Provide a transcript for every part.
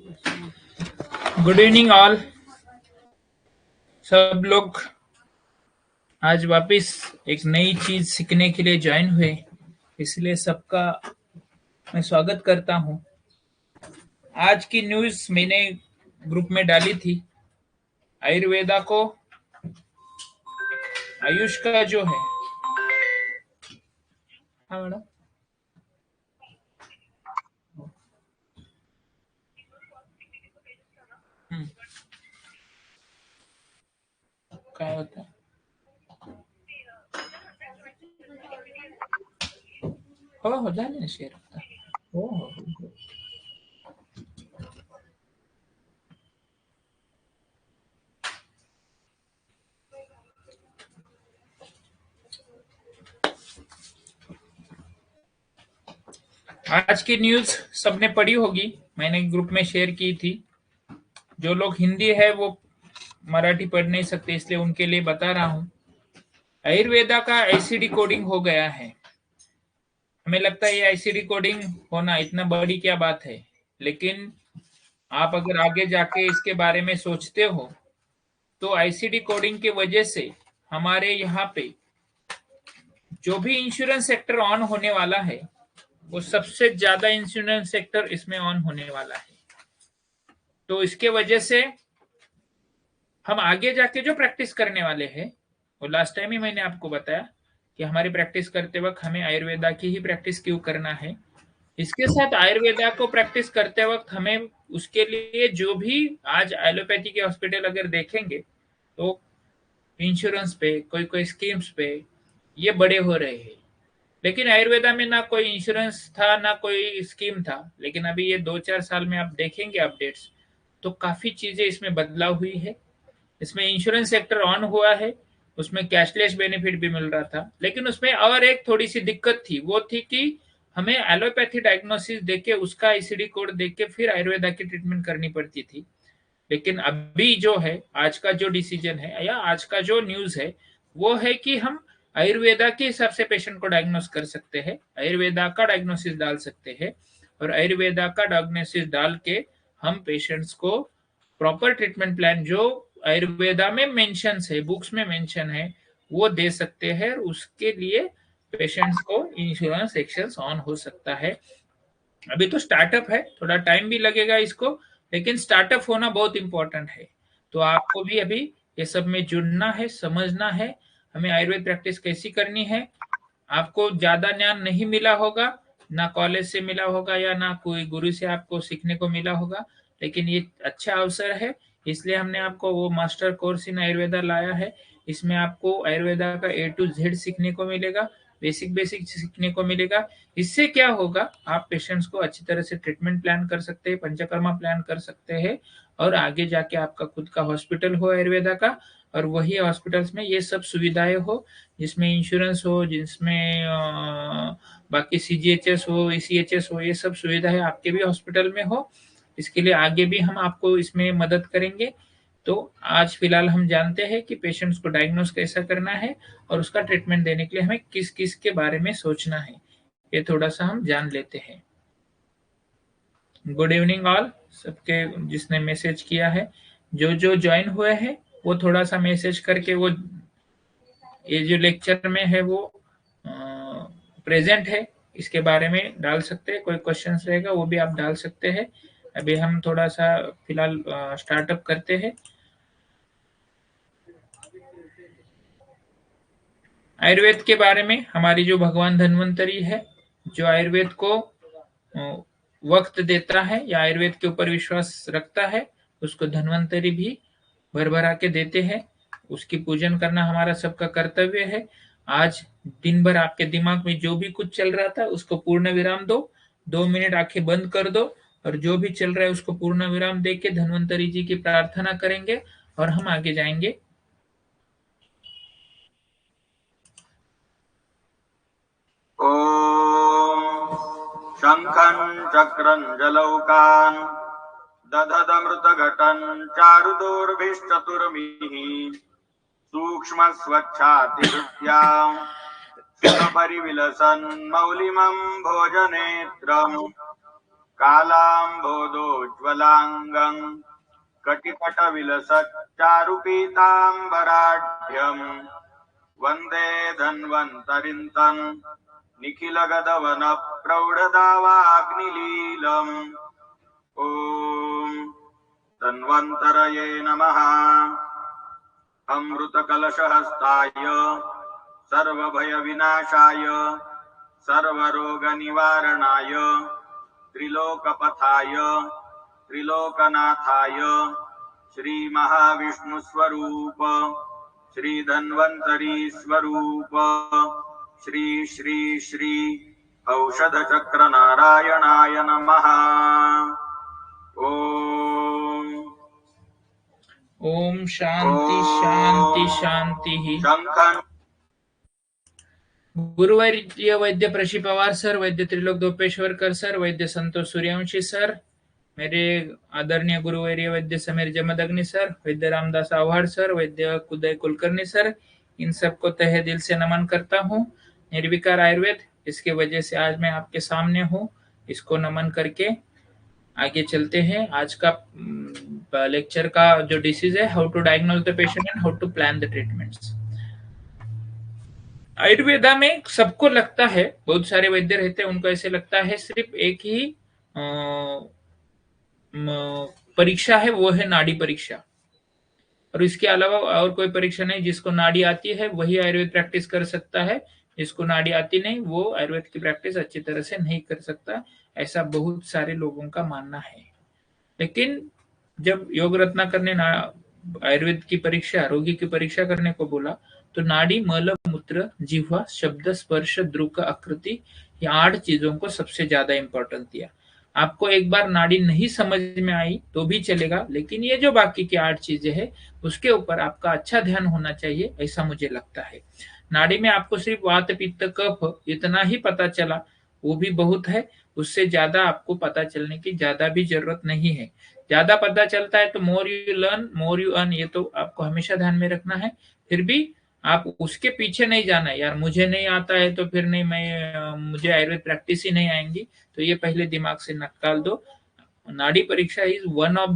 Good evening all. सब लोग आज वापस एक नई चीज सीखने के लिए ज्वाइन हुए, इसलिए सबका मैं स्वागत करता हूं। आज की न्यूज मैंने ग्रुप में डाली थी। आयुर्वेदा को आयुष का जो है, हाँ मैडम, क्या होता है, हो जाने ना शेयर होता हो। आज की न्यूज सबने पढ़ी होगी, मैंने ग्रुप में शेयर की थी। जो लोग हिंदी है वो मराठी पढ़ नहीं सकते, इसलिए उनके लिए बता रहा हूँ। आयुर्वेदा का आईसीडी कोडिंग हो गया है। हमें लगता है ये आईसीडी कोडिंग होना इतना बड़ी क्या बात है, लेकिन आप अगर आगे जाके इसके बारे में सोचते हो तो आईसीडी कोडिंग की वजह से हमारे यहाँ पे जो भी इंश्योरेंस सेक्टर ऑन होने वाला है, वो सबसे ज्यादा इंश्योरेंस सेक्टर इसमें ऑन होने वाला है। तो इसके वजह से हम आगे जाके जो प्रैक्टिस करने वाले हैं, वो लास्ट टाइम ही मैंने आपको बताया कि हमारी प्रैक्टिस करते वक्त हमें आयुर्वेदा की ही प्रैक्टिस क्यों करना है। इसके साथ आयुर्वेदा को प्रैक्टिस करते वक्त हमें उसके लिए जो भी आज एलोपैथी के हॉस्पिटल अगर देखेंगे तो इंश्योरेंस पे कोई कोई स्कीम्स पे ये बड़े हो रहे हैं, लेकिन आयुर्वेदा में ना कोई इंश्योरेंस था ना कोई स्कीम था। लेकिन अभी ये 2-4 साल में आप देखेंगे अपडेट्स, तो काफी चीजें इसमें बदलाव हुई है। इसमें इंश्योरेंस सेक्टर ऑन हुआ है, उसमें कैशलेस बेनिफिट भी मिल रहा था, लेकिन उसमें और एक थोड़ी सी दिक्कत थी, वो थी कि हमें एलोपैथी डायग्नोसिस देके उसका आईसीडी कोड देके फिर आयुर्वेदा की ट्रीटमेंट करनी पड़ती थी। लेकिन अभी जो है, आज का जो डिसीजन है या आज का जो न्यूज है, वो है कि हम आयुर्वेदा के हिसाब से पेशेंट को डायग्नोस कर सकते हैं, आयुर्वेदा का डायग्नोसिस डाल सकते हैं, और आयुर्वेदा का डायग्नोसिस डाल के हम पेशेंट्स को प्रॉपर ट्रीटमेंट प्लान जो आयुर्वेदा में मेंशन है, बुक्स में मेंशन है, वो दे सकते हैं। उसके लिए पेशेंट्स को इंश्योरेंस एक्शंस ऑन हो सकता है। अभी तो स्टार्टअप है, थोड़ा टाइम भी लगेगा इसको, लेकिन स्टार्टअप होना बहुत इंपॉर्टेंट है। तो आपको भी अभी ये सब में जुड़ना है, समझना है हमें आयुर्वेद प्रैक्टिस कैसी करनी है। आपको ज्यादा ज्ञान नहीं मिला होगा, ना कॉलेज से मिला होगा या ना कोई गुरु से आपको सीखने को मिला होगा, लेकिन ये अच्छा अवसर है, इसलिए हमने आपको वो मास्टर कोर्स इन आयुर्वेदा लाया है। इसमें आपको आयुर्वेदा का ए टू जेड सीखने को मिलेगा, बेसिक बेसिक सीखने को मिलेगा। इससे क्या होगा, आप पेशेंट्स को अच्छी तरह से ट्रीटमेंट प्लान कर सकते हैं, पंचकर्मा प्लान कर सकते हैं, और आगे जाके आपका खुद का हॉस्पिटल हो आयुर्वेदा का, और वही हॉस्पिटल्स में ये सब सुविधाएं हो, जिसमें इंश्योरेंस हो, जिसमें बाकी सीजीएचएस हो, ईसीएचएस हो, ये सब सुविधाएं आपके भी हॉस्पिटल में हो। इसके लिए आगे भी हम आपको इसमें मदद करेंगे। तो आज फिलहाल हम जानते हैं कि पेशेंट्स को डायग्नोस कैसा करना है और उसका ट्रीटमेंट देने के लिए हमें किस किस के बारे में सोचना है, ये थोड़ा सा हम जान लेते हैं। गुड इवनिंग ऑल, सबके जिसने मैसेज किया है, जो जो ज्वाइन हुए हैं वो थोड़ा सा मैसेज करके, वो ये जो लेक्चर में है वो प्रेजेंट है, इसके बारे में डाल सकते हैं। कोई क्वेश्चंस रहेगा वो भी आप डाल सकते हैं। अभी हम थोड़ा सा फिलहाल स्टार्टअप करते हैं। आयुर्वेद के बारे में हमारी जो भगवान धन्वंतरी है, जो आयुर्वेद को वक्त देता है या आयुर्वेद के ऊपर विश्वास रखता है, उसको धन्वंतरी भी भर भरा के देते हैं। उसकी पूजन करना हमारा सबका कर्तव्य है। आज दिन भर आपके दिमाग में जो भी कुछ चल रहा था उसको पूर्ण विराम दो, 2 मिनट आंखें बंद कर दो, और जो भी चल रहा है उसको पूर्ण विराम दे के धन्वंतरी जी की प्रार्थना करेंगे और हम आगे जाएंगे। ॐ शङ्खं चक्रं जलौकान् दधदमृतघटं चारुदोर्भिश्चतुर्भिः सूक्ष्मस्वच्छातिहृत्यां सुखपरिविलसन् मौलिमं भोजनेत्रम् कालाम्बोदोज्ज्वलाङ्गम् कटितटविलसच्चारुपीताम्बराढ्यम् वन्दे धन्वन्तरिं तन् निखिलगदवनप्रौढदावाग्निलीलम्। ॐ धन्वन्तरये नमः। अमृतकलशहस्ताय सर्वभयविनाशाय सर्वरोगनिवारणाय त्रिलोकपथाय त्रिलोकनाथाय श्रीमहाविष्णुस्वरूप श्रीधन्वन्तरी स्वरूप श्री श्री श्री औषधचक्रनारायणाय नमः। ओम शांति शांति शांति ही। शंखं गुरुवर्य वैद्य प्रशी पवार सर, वैद्य त्रिलोक दोपेश्वरकर सर, वैद्य संतोष सूर्यवंशी सर, मेरे आदरणीय गुरुवर्य वैद्य समीर जमदग्नि सर, वैद्य रामदास आव्हाड सर, वैद्य उदय कुलकर्णी सर, इन सबको तहे दिल से नमन करता हूँ। निर्विकार आयुर्वेद, इसके वजह से आज मैं आपके सामने हूँ। इसको नमन करके आगे चलते हैं। आज का लेक्चर का जो डिसीज है, how to diagnose the patient and how to plan the treatments. Ayurveda में सबको लगता है, बहुत सारे वैद्य रहते हैं, उनको ऐसे लगता है सिर्फ एक ही परीक्षा है, वो है नाड़ी परीक्षा, और इसके अलावा और कोई परीक्षा नहीं। जिसको नाड़ी आती है वही आयुर्वेद प्रैक्टिस कर सकता है, जिसको नाड़ी आती नहीं वो आयुर्वेद की प्रैक्टिस अच्छी तरह से नहीं कर सकता, ऐसा बहुत सारे लोगों का मानना है। लेकिन जब योग रत्नाकर ने आयुर्वेद की परीक्षा, रोगी की परीक्षा करने को बोला, तो नाड़ी, मल, मूत्र, जिह्वा, शब्द, स्पर्श, द्रुक, आकृति, ये 8 चीजों को सबसे ज्यादा इंपॉर्टेंस दिया। आपको एक बार नाड़ी नहीं समझ में आई तो भी चलेगा, लेकिन ये जो बाकी की 8 चीजें हैं उसके ऊपर आपका अच्छा ध्यान होना चाहिए, ऐसा मुझे लगता है। नाड़ी में आपको सिर्फ वात, पित्त, कफ इतना ही पता चला, वो भी बहुत है, उससे ज्यादा आपको पता चलने की ज्यादा भी जरूरत नहीं है। ज्यादा पता चलता है तो more you learn more you earn, ये तो आपको हमेशा ध्यान में रखना है। फिर भी आप उसके पीछे नहीं जाना है, यार मुझे नहीं आता है तो फिर नहीं, मुझे आयुर्वेद प्रैक्टिस ही नहीं आएंगी, तो ये पहले दिमाग से निकाल दो। नाड़ी परीक्षा इज वन ऑफ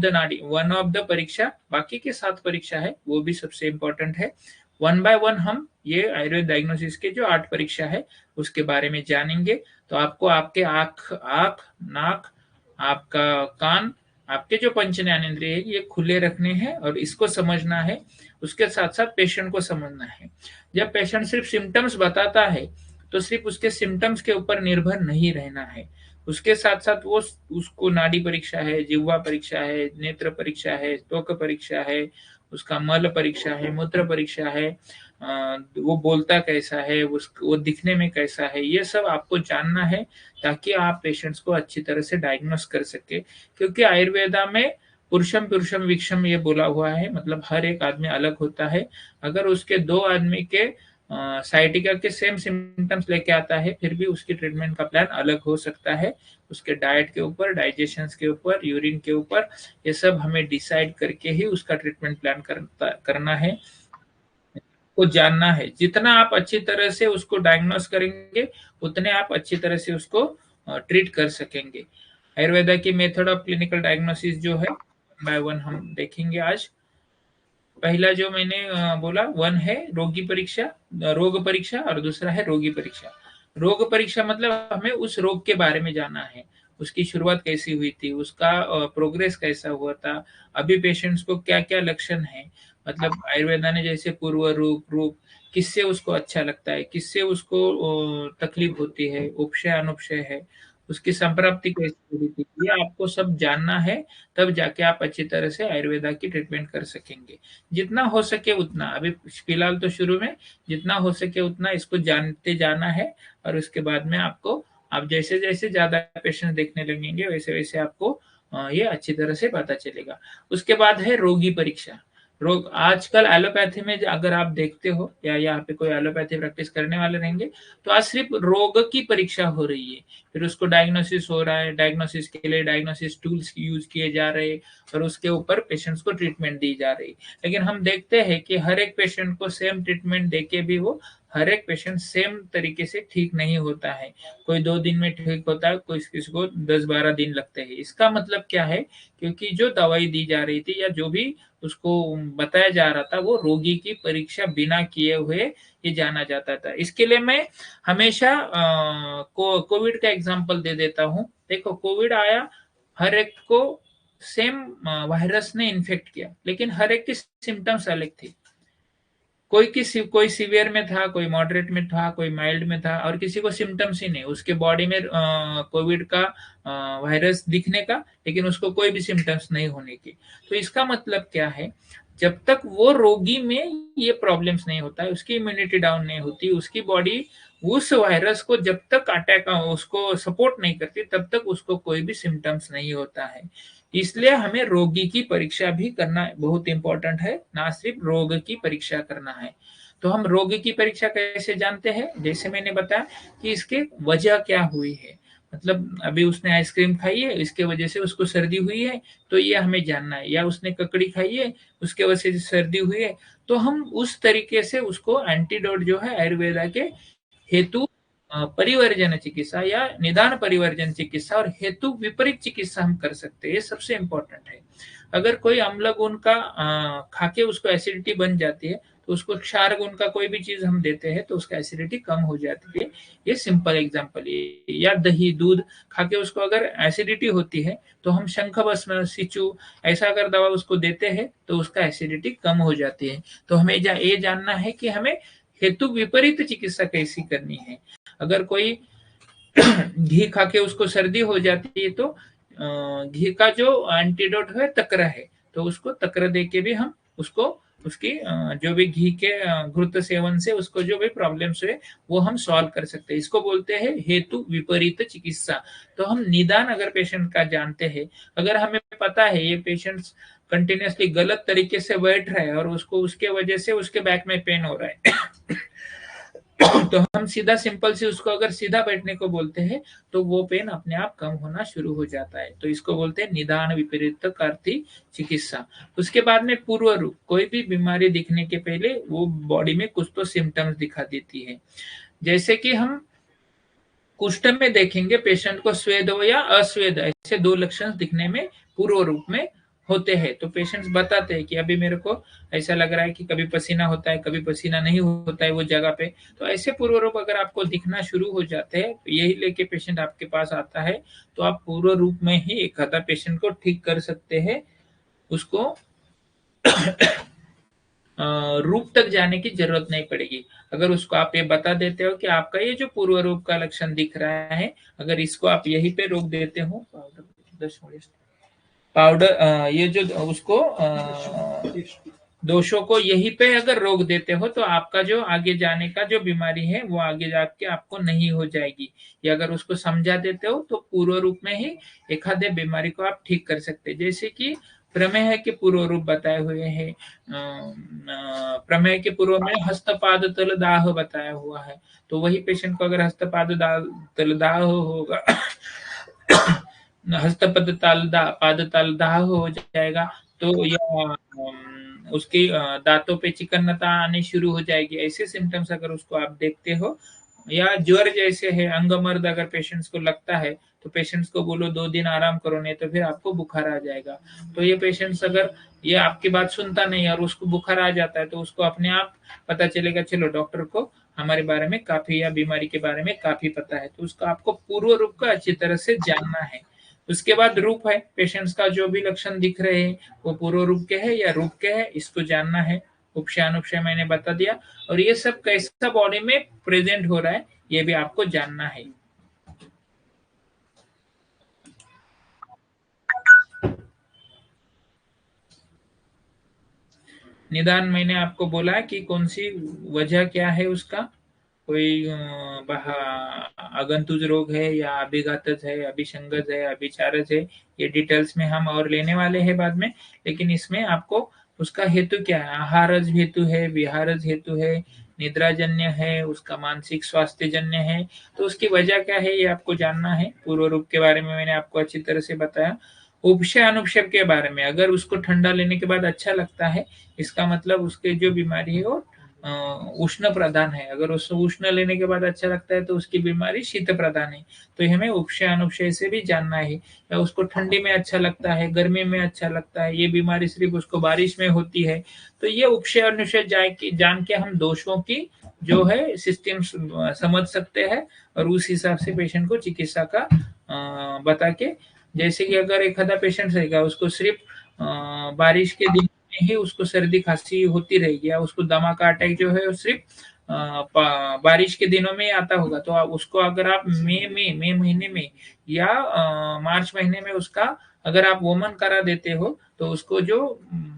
द परीक्षा, बाकी के 7 परीक्षा है वो भी सबसे इंपॉर्टेंट है। 1 बाय 1 हम ये आयुर्वेद डायग्नोसिस के जो 8 परीक्षा है उसके बारे में जानेंगे। तो आपको आपके आंख, नाक, आपका कान, आपके जो पंच ज्ञानेंद्रिय है ये खुले रखने हैं और इसको समझना है। उसके साथ साथ पेशेंट को समझना है। जब पेशेंट सिर्फ सिम्टम्स बताता है तो सिर्फ उसके सिम्टम्स के ऊपर निर्भर नहीं रहना है, उसके साथ साथ वो उसको नाड़ी परीक्षा है, जिह्वा परीक्षा है, नेत्र परीक्षा है, त्वक परीक्षा है, उसका मल परीक्षा है, मूत्र परीक्षा है, वो बोलता कैसा है, वो दिखने में कैसा है, ये सब आपको जानना है ताकि आप पेशेंट्स को अच्छी तरह से डायग्नोस कर सके। क्योंकि आयुर्वेदा में पुरुषम पुरुषम विक्षम ये बोला हुआ है, मतलब हर एक आदमी अलग होता है। अगर उसके 2 आदमी के साइटिका के सेम सिम्टम्स लेके आता है फिर भी उसकी ट्रीटमेंट का प्लान अलग हो सकता है, उसके डाइट के ऊपर, डाइजेशन के ऊपर, यूरिन के ऊपर, ये सब हमें डिसाइड करके ही उसका ट्रीटमेंट प्लान करना है, को जानना है। जितना आप अच्छी तरह से उसको डायग्नोस करेंगे उतने आप अच्छी तरह से उसको ट्रीट कर सकेंगे। आयुर्वेदा की मेथड ऑफ क्लिनिकल डायग्नोसिस जो है 1 बाय 1 हम देखेंगे आज। पहला जो मैंने बोला 1 है रोगी परीक्षा, रोग परीक्षा, और दूसरा है रोगी परीक्षा। रोग परीक्षा मतलब हमें उस रोग के बारे में जानना है, उसकी शुरुआत कैसी हुई थी, उसका प्रोग्रेस कैसा हुआ था, अभी पेशेंट्स को क्या क्या लक्षण है, मतलब आयुर्वेदा ने जैसे पूर्व रूप, किससे उसको अच्छा लगता है, किससे उसको तकलीफ होती है, उपशय अनुपशय है, उसकी संप्राप्ति कैसी हुई थी, ये आपको सब जानना है। तब जाके आप अच्छी तरह से आयुर्वेदा की ट्रीटमेंट कर सकेंगे। जितना हो सके उतना, अभी फिलहाल तो शुरू में जितना हो सके उतना इसको जानते जाना है, और उसके बाद में आपको, आप जैसे जैसे ज्यादा पेशेंट देखने लगेंगे वैसे वैसे आपको ये अच्छी तरह से पता चलेगा। उसके बाद है रोगी परीक्षा। रोग आजकल एलोपैथी में अगर आप देखते हो या यहाँ पे कोई एलोपैथी प्रैक्टिस करने वाले रहेंगे तो आज सिर्फ रोग की परीक्षा हो रही है, फिर उसको डायग्नोसिस हो रहा है, डायग्नोसिस के लिए डायग्नोसिस टूल्स यूज किए जा रहे हैं और उसके ऊपर पेशेंट्स को ट्रीटमेंट दी जा रही है। लेकिन हम देखते हैं कि हर एक पेशेंट को सेम ट्रीटमेंट देके भी वो हर एक पेशेंट सेम तरीके से ठीक नहीं होता है। कोई 2 दिन में ठीक होता है, कोई किसी को 10-12 दिन लगते हैं। इसका मतलब क्या है? क्योंकि जो दवाई दी जा रही थी या जो भी उसको बताया जा रहा था, वो रोगी की परीक्षा बिना किए हुए ये जाना जाता था। इसके लिए मैं हमेशा कोविड का एग्जांपल दे देता हूँ। देखो, कोविड आया, हर एक को सेम वायरस ने इन्फेक्ट किया, लेकिन हर एक की सिम्टम्स अलग थी। कोई सीवियर में था, कोई मॉडरेट में था, कोई माइल्ड में था, और किसी को सिम्टम्स ही नहीं, उसके बॉडी में कोविड का वायरस दिखने का, लेकिन उसको कोई भी सिम्टम्स नहीं होने की। तो इसका मतलब क्या है? जब तक वो रोगी में ये प्रॉब्लम्स नहीं होता है, उसकी इम्यूनिटी डाउन नहीं होती, उसकी बॉडी उस वायरस को जब तक अटैक उसको सपोर्ट नहीं करती, तब तक उसको कोई भी सिम्टम्स नहीं होता है। इसलिए हमें रोगी की परीक्षा भी करना बहुत इंपॉर्टेंट है, ना सिर्फ रोग की परीक्षा करना है। तो हम रोगी की परीक्षा कैसे जानते हैं? जैसे मैंने बताया कि इसके वजह क्या हुई है। मतलब अभी उसने आइसक्रीम खाई है, इसके वजह से उसको सर्दी हुई है, तो ये हमें जानना है। या उसने ककड़ी खाई है, उसके वजह से सर्दी हुई है, तो हम उस तरीके से उसको एंटीडोट जो है आयुर्वेदा के हेतु परिवर्जन चिकित्सा या निदान परिवर्जन चिकित्सा और हेतु विपरीत चिकित्सा हम कर सकते हैं। ये सबसे इंपॉर्टेंट है। अगर कोई अम्ल गुण का खाके उसको एसिडिटी बन जाती है, तो उसको क्षार गुण का कोई भी चीज हम देते हैं तो उसका एसिडिटी कम हो जाती है। ये सिंपल एग्जांपल है। या दही दूध खाके उसको अगर एसिडिटी होती है, तो हम शंख भस्म सिचू ऐसा अगर दवा उसको देते हैं तो उसका एसिडिटी कम हो जाती है। तो हमें ये जानना है कि हमें हेतु विपरीत चिकित्सा कैसी करनी है। अगर कोई घी खा के उसको सर्दी हो जाती है, तो घी का जो एंटीडोट है तक्र है, तो उसको तक्र दे के भी हम उसको उसकी जो भी घी के घृत सेवन से उसको जो भी प्रॉब्लम्स है वो हम सॉल्व कर सकते हैं। इसको बोलते हैं हेतु विपरीत चिकित्सा। तो हम निदान अगर पेशेंट का जानते हैं, अगर हमें पता है ये पेशेंट कंटिन्यूसली गलत तरीके से बैठ रहा है और उसको उसके वजह से उसके बैक में पेन हो रहा है तो हम सीधा सिंपल से उसको अगर सीधा बैठने को बोलते हैं, तो वो पेन अपने आप कम होना शुरू हो जाता है। तो इसको बोलते हैं निदान विपरीत कार्ती चिकित्सा। उसके बाद में पूर्व रूप, कोई भी बीमारी दिखने के पहले वो बॉडी में कुछ तो सिम्टम्स दिखा देती है। जैसे कि हम कुष्ठ में देखेंगे, पेशेंट को स्वेद हो या अस्वेद, ऐसे 2 लक्षण दिखने में पूर्व रूप में होते हैं। तो पेशेंट्स बताते हैं कि अभी मेरे को ऐसा लग रहा है कि कभी पसीना होता है, कभी पसीना नहीं होता है वो जगह पे। तो ऐसे पूर्व रूप अगर आपको दिखना शुरू हो जाते हैं, तो यही लेके पेशेंट आपके पास आता है, तो आप पूर्व रूप में ही एक आधा पेशेंट को ठीक कर सकते हैं। उसको रूप तक जाने की जरूरत नहीं पड़ेगी। अगर उसको आप ये बता देते हो कि आपका ये जो पूर्व रूप का लक्षण दिख रहा है, अगर इसको आप यहीं पे रोक देते हो, पाउडर ये जो उसको दोषों को यहीं पे अगर रोक देते हो, तो आपका जो आगे जाने का जो बीमारी है वो आगे जाके आपको नहीं हो जाएगी। या अगर उसको समझा देते हो, तो पूर्व रूप में ही एक आधे बीमारी को आप ठीक कर सकते हैं। जैसे कि प्रमेह के पूर्व रूप बताए हुए हैं। प्रमेह के पूर्व में हस्तपाद तल दाह बताया हुआ है। तो वही पेशेंट को अगर हस्तपाद तल दाह होगा हस्तपद पाद ताल दाह हो जाएगा, तो या उसकी दांतों पे चिकन्नता आनी शुरू हो जाएगी। ऐसे सिम्टम्स अगर उसको आप देखते हो, या ज्वर जैसे है, अंगमर्द अगर पेशेंट्स को लगता है, तो पेशेंट्स को बोलो 2 दिन आराम करो, नहीं तो फिर आपको बुखार आ जाएगा। तो ये पेशेंट्स अगर ये आपकी बात सुनता नहीं और उसको बुखार आ जाता है, तो उसको अपने आप पता चलेगा, चलो डॉक्टर को हमारे बारे में काफी या बीमारी के बारे में काफी पता है। तो उसका आपको पूर्व रूप का अच्छी तरह से जानना है। उसके बाद रूप है, पेशेंट्स का जो भी लक्षण दिख रहे हैं वो पूर्व रूप के है या रूप के है, इसको जानना है। उपशय अनुपशय मैंने बता दिया, और ये सब कैसा बॉडी में प्रेजेंट हो रहा है ये भी आपको जानना है। निदान मैंने आपको बोला कि कौन सी वजह क्या है उसका, कोई आगंतुक रोग है या अभिघातज है, अभिसंगज है, अभिचारज है, ये डिटेल्स में हम और लेने वाले हैं बाद में। लेकिन इसमें आपको उसका हेतु क्या है, आहारज हेतु है, विहारज हेतु है, निद्राजन्य है, उसका मानसिक स्वास्थ्य जन्य है, तो उसकी वजह क्या है ये आपको जानना है। पूर्व रूप के बारे में मैंने आपको अच्छी तरह से बताया। उपशय अनुपशय के बारे में, अगर उसको ठंडा लेने के बाद अच्छा लगता है, इसका मतलब उसके जो बीमारी है वो उष्ण प्रधान है। अगर उसको उष्ण लेने के बाद अच्छा लगता है तो उसकी बीमारी शीत प्रधान है। तो हमें उपशय अनुपशय से भी जानना है, या उसको ठंडी में अच्छा लगता है, गर्मी में अच्छा लगता है, ये बीमारी सिर्फ उसको बारिश में होती है। तो ये उपशय अनुशय जान के हम दोषों की जो है सिस्टम समझ सकते हैं, और उस हिसाब से पेशेंट को चिकित्सा का बता के, जैसे कि अगर एक आधा पेशेंट रहेगा उसको सिर्फ बारिश के दिन में ही उसको सर्दी खांसी होती रहेगी, या उसको दमा का अटैक जो है वो सिर्फ बारिश के दिनों में ही आता होगा, तो उसको अगर आप मई महीने में या मार्च महीने में उसका अगर आप वोमन करा देते हो तो उसको जो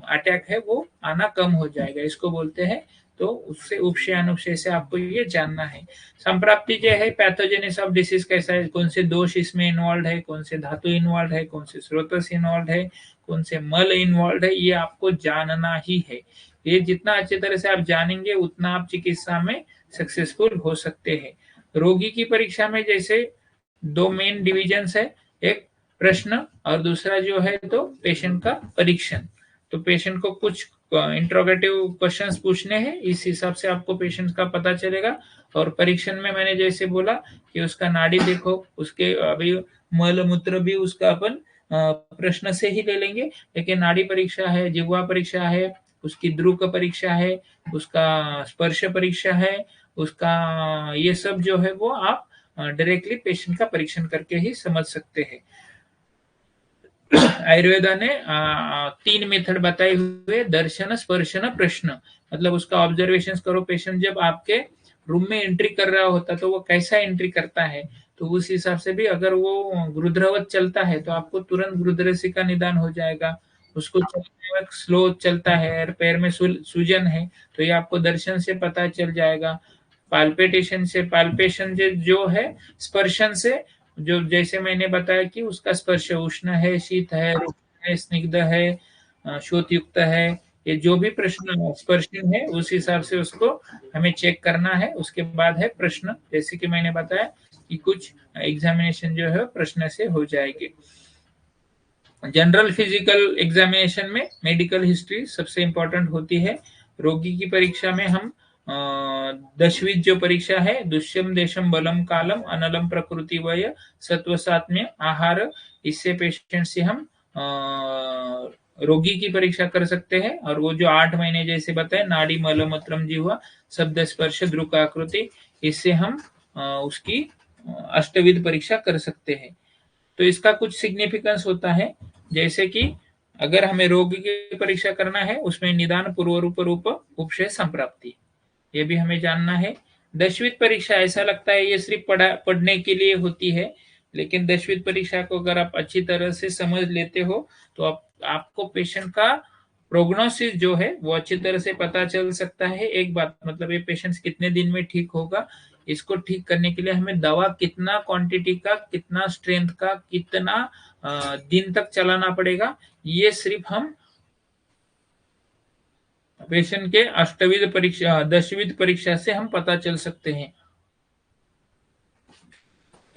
अटैक है वो आना कम हो जाएगा, इसको बोलते हैं। तो उससे उपशय अनुपशय से आपको ये जानना है। संप्राप्ति जो है पैथोजेनिस ऑफ डिसीज कैसा है, कौन से दोष इसमें इन्वॉल्व है, कौन से धातु इन्वॉल्व है, कौन से स्रोतस इन्वॉल्व है, कौन से मल इन्वॉल्व है, ये आपको जानना ही है। ये जितना अच्छे तरह से आप जानेंगे उतना आप चिकित्सा में सक्सेसफुल हो सकते हैं। रोगी की परीक्षा में जैसे दो मेन डिविजन्स है, एक प्रश्न और दूसरा जो है तो पेशेंट का परीक्षण। तो पेशेंट को कुछ इंट्रोगेटिव क्वेश्चंस पूछने हैं, इस हिसाब से आपको पेशेंट का पता चलेगा। और परीक्षण में मैंने जैसे बोला कि उसका नाड़ी देखो, उसके अभी मल मूत्र भी उसका अपन प्रश्न से ही ले लेंगे, लेकिन नाड़ी परीक्षा है, जिह्वा परीक्षा है, उसकी द्रुक परीक्षा है, उसका स्पर्श परीक्षा है, उसका ये सब जो है वो आप डायरेक्टली पेशेंट का परीक्षण करके ही समझ सकते हैं। आयुर्वेदा ने 3 मेथड बताए हुए, दर्शन, स्पर्शन, प्रश्न। मतलब उसका ऑब्जर्वेशन करो, पेशेंट जब आपके रूम में एंट्री कर रहा होता तो वो कैसा एंट्री करता है, तो उस हिसाब से भी अगर वो गृध्रवत चलता है तो आपको तुरंत गृध्रसी का निदान हो जाएगा। उसको चलने में स्लो चलता है, पैर में सूजन है, तो ये आपको दर्शन से पता चल जाएगा। पाल्पेटेशन से, पाल्पेशन जो है स्पर्शन से, जो जैसे मैंने बताया कि उसका स्पर्श उष्ण है, शीत है, रुक्ष है, स्निग्ध है, शोथयुक्त है, ये जो भी प्रश्न स्पर्शन है उस हिसाब से उसको हमें चेक करना है। उसके बाद है प्रश्न, जैसे कि मैंने बताया कि कुछ एग्जामिनेशन जो है प्रश्न से हो जाएगी। जनरल फिजिकल एग्जामिनेशन में मेडिकल हिस्ट्री सबसे इंपॉर्टेंट होती है। रोगी की परीक्षा में हम दशविध जो परीक्षा है, दुष्यम देशम बलम कालम अनलम प्रकृति वय सत्व सात्म्य आहार, इससे पेशेंट से हम रोगी की परीक्षा कर सकते हैं। और वो जो 8 महीने जैसे बताए, नाड़ी मल मूत्रम जिह्वा शब्द स्पर्श द्रुक आकृति, इससे हम उसकी अष्टविध परीक्षा कर सकते हैं। तो इसका कुछ सिग्निफिकेंस होता है, जैसे कि अगर हमें रोगी की परीक्षा करना है उसमें निदान पूर्व रूप उपशय संप्राप्ति, ये भी हमें जानना है। दशविध परीक्षा ऐसा लगता है ये सिर्फ पढ़ने के लिए होती है, लेकिन दशविध परीक्षा को अगर आप अच्छी तरह से समझ लेते हो तो आपको पेशेंट का प्रोग्नोसिस जो है वो अच्छी तरह से पता चल सकता है। एक बात मतलब ये पेशेंट कितने दिन में ठीक होगा, इसको ठीक करने के लिए हमें दवा कितना क्वांटिटी का, कितना स्ट्रेंथ का, कितना दिन तक चलाना पड़ेगा, ये सिर्फ हम पेशेंट के अष्टविध परीक्षा, दशविध परीक्षा से हम पता चल सकते हैं।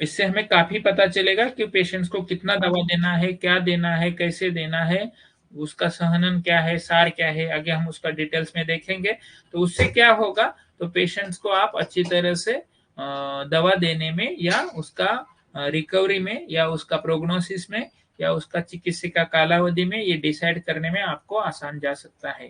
इससे हमें काफी पता चलेगा कि पेशेंट्स को कितना दवा देना है, क्या देना है, कैसे देना है, उसका सहनन क्या है, सार क्या है, आगे हम उसका डिटेल्स में देखेंगे। तो उससे क्या होगा, तो पेशेंट्स को आप अच्छी तरह से दवा देने में या उसका रिकवरी में या उसका प्रोग्नोसिस में या उसका चिकित्सा कालावधि में ये डिसाइड करने में आपको आसान जा सकता है।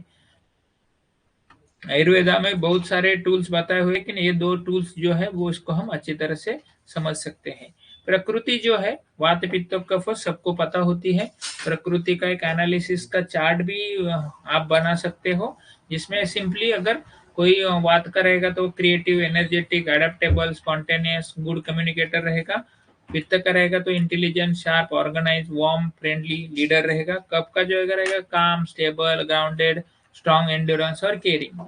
आयुर्वेदा में बहुत सारे टूल्स बताए हुए, लेकिन ये 2 टूल्स जो है वो इसको हम अच्छी तरह से समझ सकते हैं। प्रकृति जो है वात पित्त कफ सबको पता होती है। प्रकृति का एक एनालिसिस का चार्ट भी आप बना सकते हो, जिसमें सिंपली अगर कोई वात का रहेगा तो creative, energetic, adaptable, spontaneous, good communicator रहेगा। पित्त का रहेगा तो intelligent, sharp, organise, warm, friendly, leader रहेगा। कफ का जो रहेगा calm, stable, grounded, strong, endurance और केयरिंग।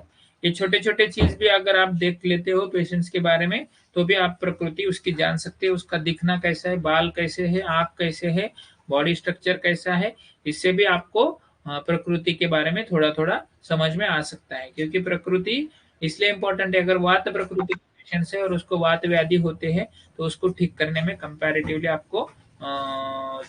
ये छोटे छोटे चीज भी अगर आप देख लेते हो पेशेंट्स के बारे में तो भी आप प्रकृति उसकी जान सकते हो। उसका दिखना कैसा है, बाल कैसे है, आंख कैसे है, बॉडी स्ट्रक्चर कैसा है, इससे भी आपको प्रकृति के बारे में थोड़ा थोड़ा समझ में आ सकता है। क्योंकि प्रकृति इसलिए इंपॉर्टेंट है, अगर वात प्रकृति पेशेंट्स है और उसको वात व्याधि होते हैं तो उसको ठीक करने में कंपैरेटिवली आपको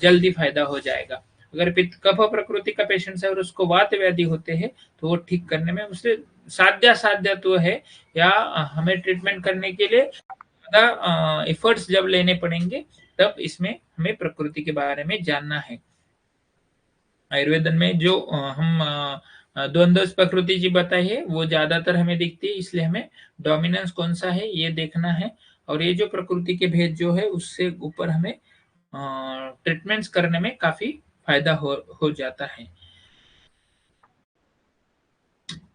जल्दी फायदा हो जाएगा। अगर पित्त कफ प्रकृति का पेशेंट है और उसको वात व्याधि होते हैं तो वो ठीक करने में उससे साध्य तो है, या हमें ट्रीटमेंट करने के लिए ज्यादा एफर्ट्स जब लेने पड़ेंगे, तब इसमें हमें प्रकृति के बारे में जानना है। आयुर्वेदन में जो हम द्वंद्व प्रकृति जी बताई है वो ज्यादातर हमें दिखती है, इसलिए हमें डोमिनेंस कौन सा है ये देखना है। और ये जो प्रकृति के भेद जो है उससे ऊपर हमें ट्रीटमेंट्स करने में काफी फायदा हो जाता है।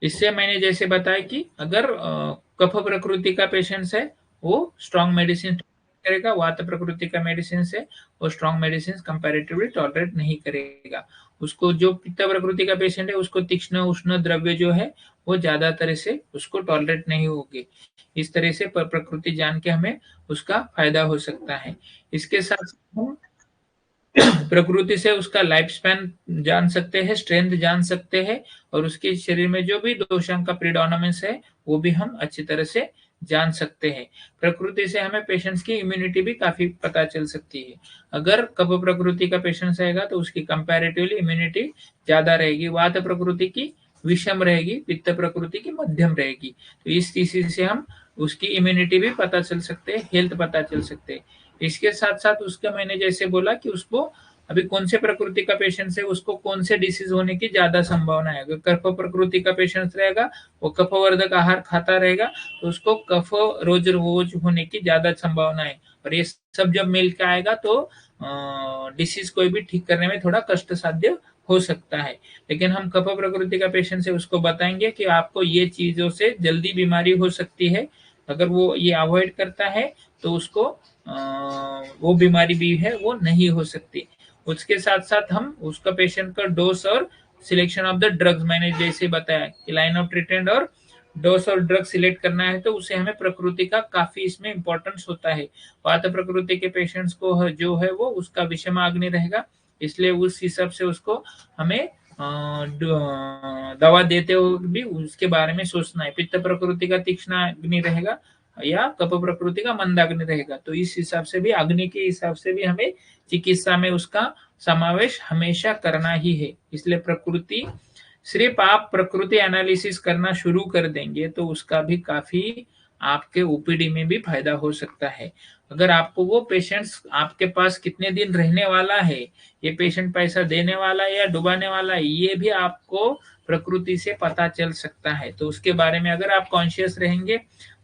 इससे मैंने जैसे बताया कि अगर कफ प्रकृति का पेशेंट्स है वो स्ट्रॉन्ग मेडिसिन करेगा, वात प्रकृति का मेडिसिन से वो स्ट्रॉन्ग मेडिसिन कंपैरेटिवली टॉलरेट नहीं करेगा। उसको जो पित्त प्रकृति का पेशेंट है उसको तीक्ष्ण उष्ण द्रव्य जो है वो ज्यादा तरह से उसको टॉलरेट नहीं होगी। इस तरह से प्रकृति जान के हमें उसका फायदा हो सकता है। इसके साथ हम प्रकृति से उसका लाइफ स्पैन जान सकते हैं, स्ट्रेंथ जान सकते हैं, और उसके शरीर में जो भी दोषांग का प्रीडोमिनेंस है वो भी हम अच्छी तरह से जान सकते हैं। प्रकृति से हमें पेशेंट्स की इम्यूनिटी भी काफी पता चल सकती है। अगर कफ प्रकृति का पेशेंट रहेगा तो उसकी कंपैरेटिवली इम्यूनिटी ज्यादा रहेगी, वात प्रकृति की विषम रहेगी, पित्त प्रकृति की मध्यम रहेगी। तो इस चीज से हम उसकी इम्यूनिटी भी पता चल सकते हैं, हेल्थ पता चल सकते हैं। इसके साथ साथ उसका मैंने जैसे बोला कि उसको अभी कौन से प्रकृति का पेशेंट है उसको कौन से डिसीज होने की ज्यादा संभावना है। अगर कफ प्रकृति का पेशेंट रहेगा वो कफवर्धक आहार खाता रहेगा तो उसको कफ रोज रोज होने की ज्यादा संभावना है, और ये सब जब मिल के आएगा तो डिसीज कोई भी ठीक करने में थोड़ा कष्ट साध्य हो सकता है। लेकिन हम कफ प्रकृति का पेशेंट से उसको बताएंगे कि आपको ये चीजों से जल्दी बीमारी हो सकती है, अगर वो ये अवॉइड करता है तो उसको वो बीमारी भी है वो नहीं हो सकती। उसके साथ साथ हम उसका पेशेंट का डोज और सिलेक्शन ऑफ द ड्रग्स, मैंने जैसे बताया कि लाइन ऑफ ट्रीटमेंट और डोज और ड्रग सिलेक्ट करना है तो उसे हमें प्रकृति का काफी इसमें इंपॉर्टेंस होता है। वात प्रकृति के पेशेंट्स को जो है वो उसका विषमाग्नि रहेगा, इसलिए उस हिसाब से उसको हमें दवा देते हुए भी उसके बारे में सोचना है। पित्त प्रकृति का तीक्ष्ण अग्नि रहेगा या कफ प्रकृति का मंदाग्नि रहेगा, तो इस हिसाब से भी अग्नि के हिसाब से भी हमें चिकित्सा में उसका समावेश हमेशा करना ही है। इसलिए प्रकृति सिर्फ आप प्रकृति एनालिसिस करना शुरू कर देंगे तो उसका भी काफी आपके ओपीडी में भी फायदा हो सकता है। अगर आपको वो पेशेंट्स आपके पास कितने दिन रहने वाला है, ये पेशेंट पैसा देने वाला है या डुबाने वाला है, ये भी आपको प्रकृति से पता चल सकता है। तो उसके बारे में अगर आप कॉन्शियस रहेंगे,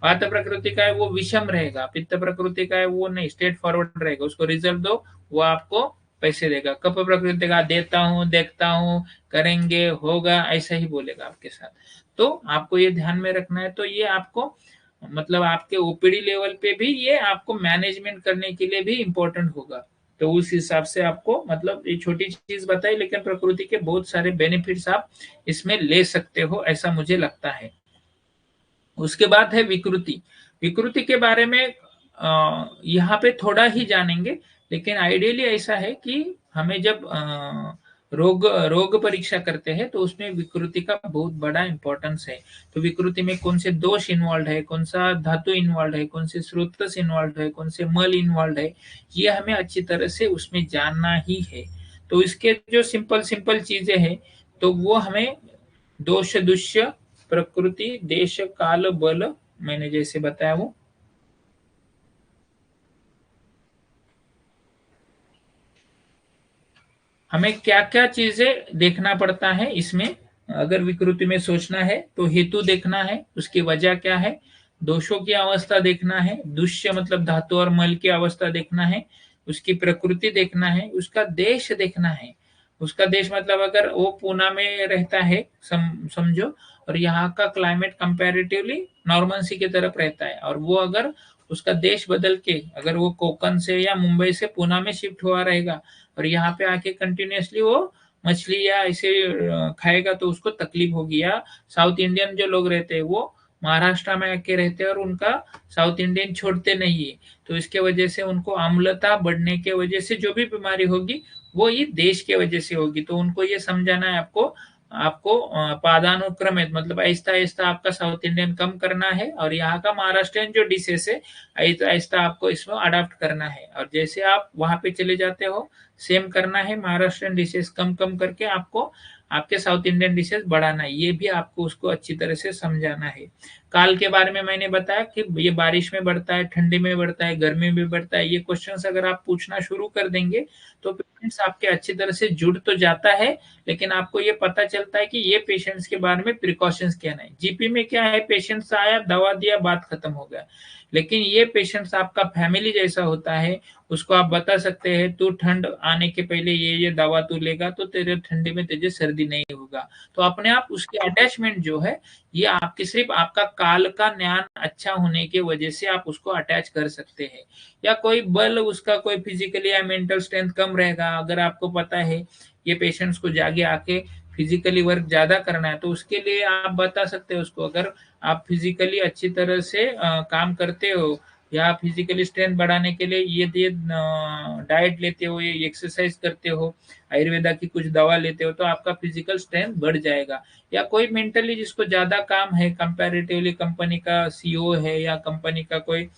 वात प्रकृति का है वो विषम रहेगा, पित्त प्रकृति का है वो नहीं स्ट्रेट फॉरवर्ड रहेगा, उसको रिजल्ट दो वो आपको पैसे देगा। कफ प्रकृति का देता हूँ देखता हूँ करेंगे होगा ऐसा ही बोलेगा आपके साथ। तो आपको ये ध्यान में रखना है। तो ये आपको मतलब आपके ओपीडी लेवल पे भी ये आपको मैनेजमेंट करने के लिए भी इम्पोर्टेंट होगा। तो उस हिसाब से आपको मतलब ये छोटी चीज बताई लेकिन प्रकृति के बहुत सारे बेनिफिट्स आप इसमें ले सकते हो ऐसा मुझे लगता है। उसके बाद है विकृति। विकृति के बारे में यहाँ पे थोड़ा ही जानेंगे, लेकिन आइडियली ऐसा है कि हमें जब रोग परीक्षा करते हैं तो उसमें विकृति का बहुत बड़ा इंपॉर्टेंस है। तो विकृति में कौन से दोष इन्वॉल्व है, कौन सा धातु इन्वॉल्व है, कौन से स्रोत इन्वॉल्व है, कौन से मल इन्वॉल्व है, ये हमें अच्छी तरह से उसमें जानना ही है। तो इसके जो सिंपल चीजें हैं तो वो हमें दोष दुष्य प्रकृति देश काल बल मैंने जैसे बताया वो हमें क्या क्या चीजें देखना पड़ता है इसमें। अगर विकृति में सोचना है तो हेतु देखना है, उसकी वजह क्या है, दोषों की अवस्था देखना है, दुष्य मतलब धातु और मल की अवस्था देखना है, उसकी प्रकृति देखना है, उसका देश देखना है। उसका देश मतलब अगर वो पूना में रहता है समझो, और यहाँ का क्लाइमेट कंपैरेटिवली नॉर्मल सी की तरफ रहता है, और वो अगर उसका देश बदल के अगर वो कोकन से या मुंबई से पूना में शिफ्ट हुआ रहेगा और यहाँ पे आके कंटिन्यूअसली वो मछली या ऐसे खाएगा तो उसको तकलीफ होगी। या साउथ इंडियन जो लोग रहते हैं वो महाराष्ट्र में आके रहते हैं और उनका साउथ इंडियन छोड़ते नहीं है, तो इसके वजह से उनको अम्लता बढ़ने के वजह से जो भी बीमारी होगी वो ये देश के वजह से होगी। तो उनको ये समझाना है आपको आपको पादानुक्रमित मतलब आहिस्ता आहिस्ता आपका साउथ इंडियन कम करना है और यहाँ का महाराष्ट्रियन जो डिशेस है आहिस्ता आहिस्ता आपको इसमें अडॉप्ट करना है। और जैसे आप वहां पे चले जाते हो सेम करना है, महाराष्ट्रियन डिशेस कम कम करके आपको आपके साउथ इंडियन डिशेस बढ़ाना है, ये भी आपको उसको अच्छी तरह से समझाना है। काल के बारे में मैंने बताया कि ये बारिश में बढ़ता है, ठंडी में बढ़ता है, गर्मी में बढ़ता है। ये क्वेश्चंस अगर आप पूछना शुरू कर देंगे तो पेशेंट्स आपके अच्छी तरह से जुड़ तो जाता है, लेकिन आपको ये पता चलता है कि ये पेशेंट्स के बारे में प्रिकॉशंस क्या है। जीपी में क्या है, पेशेंट्स आया, दवा दिया, बात खत्म हो गया। लेकिन ये पेशेंट्स आपका फैमिली जैसा होता है, उसको आप बता सकते हैं तू ठंड आने के पहले ये दवा तू लेगा तो तेरे ठंडी में तुझे सर्दी नहीं होगा। तो अपने आप उसकी अटैचमेंट जो है, ये आपकी सिर्फ आपका काल का ज्ञान अच्छा होने की वजह से आप उसको अटैच कर सकते हैं। या कोई बल उसका कोई फिजिकली या मेंटल स्ट्रेंथ कम रहेगा, अगर आपको पता है ये पेशेंट्स को जागे आके फिजिकली वर्क ज्यादा करना है, तो उसके लिए आप बता सकते हो उसको, अगर आप फिजिकली अच्छी तरह से काम करते हो या फिजिकली स्ट्रेंथ बढ़ाने के लिए ये डाइट लेते हो, ये एक्सरसाइज करते हो, आयुर्वेदा की कुछ दवा लेते हो, तो आपका फिजिकल स्ट्रेंथ बढ़ जाएगा। या कोई मेंटली जिसको ज्यादा काम है, कंपैरेटिवली कंपनी का सीईओ है या कंपनी का कोई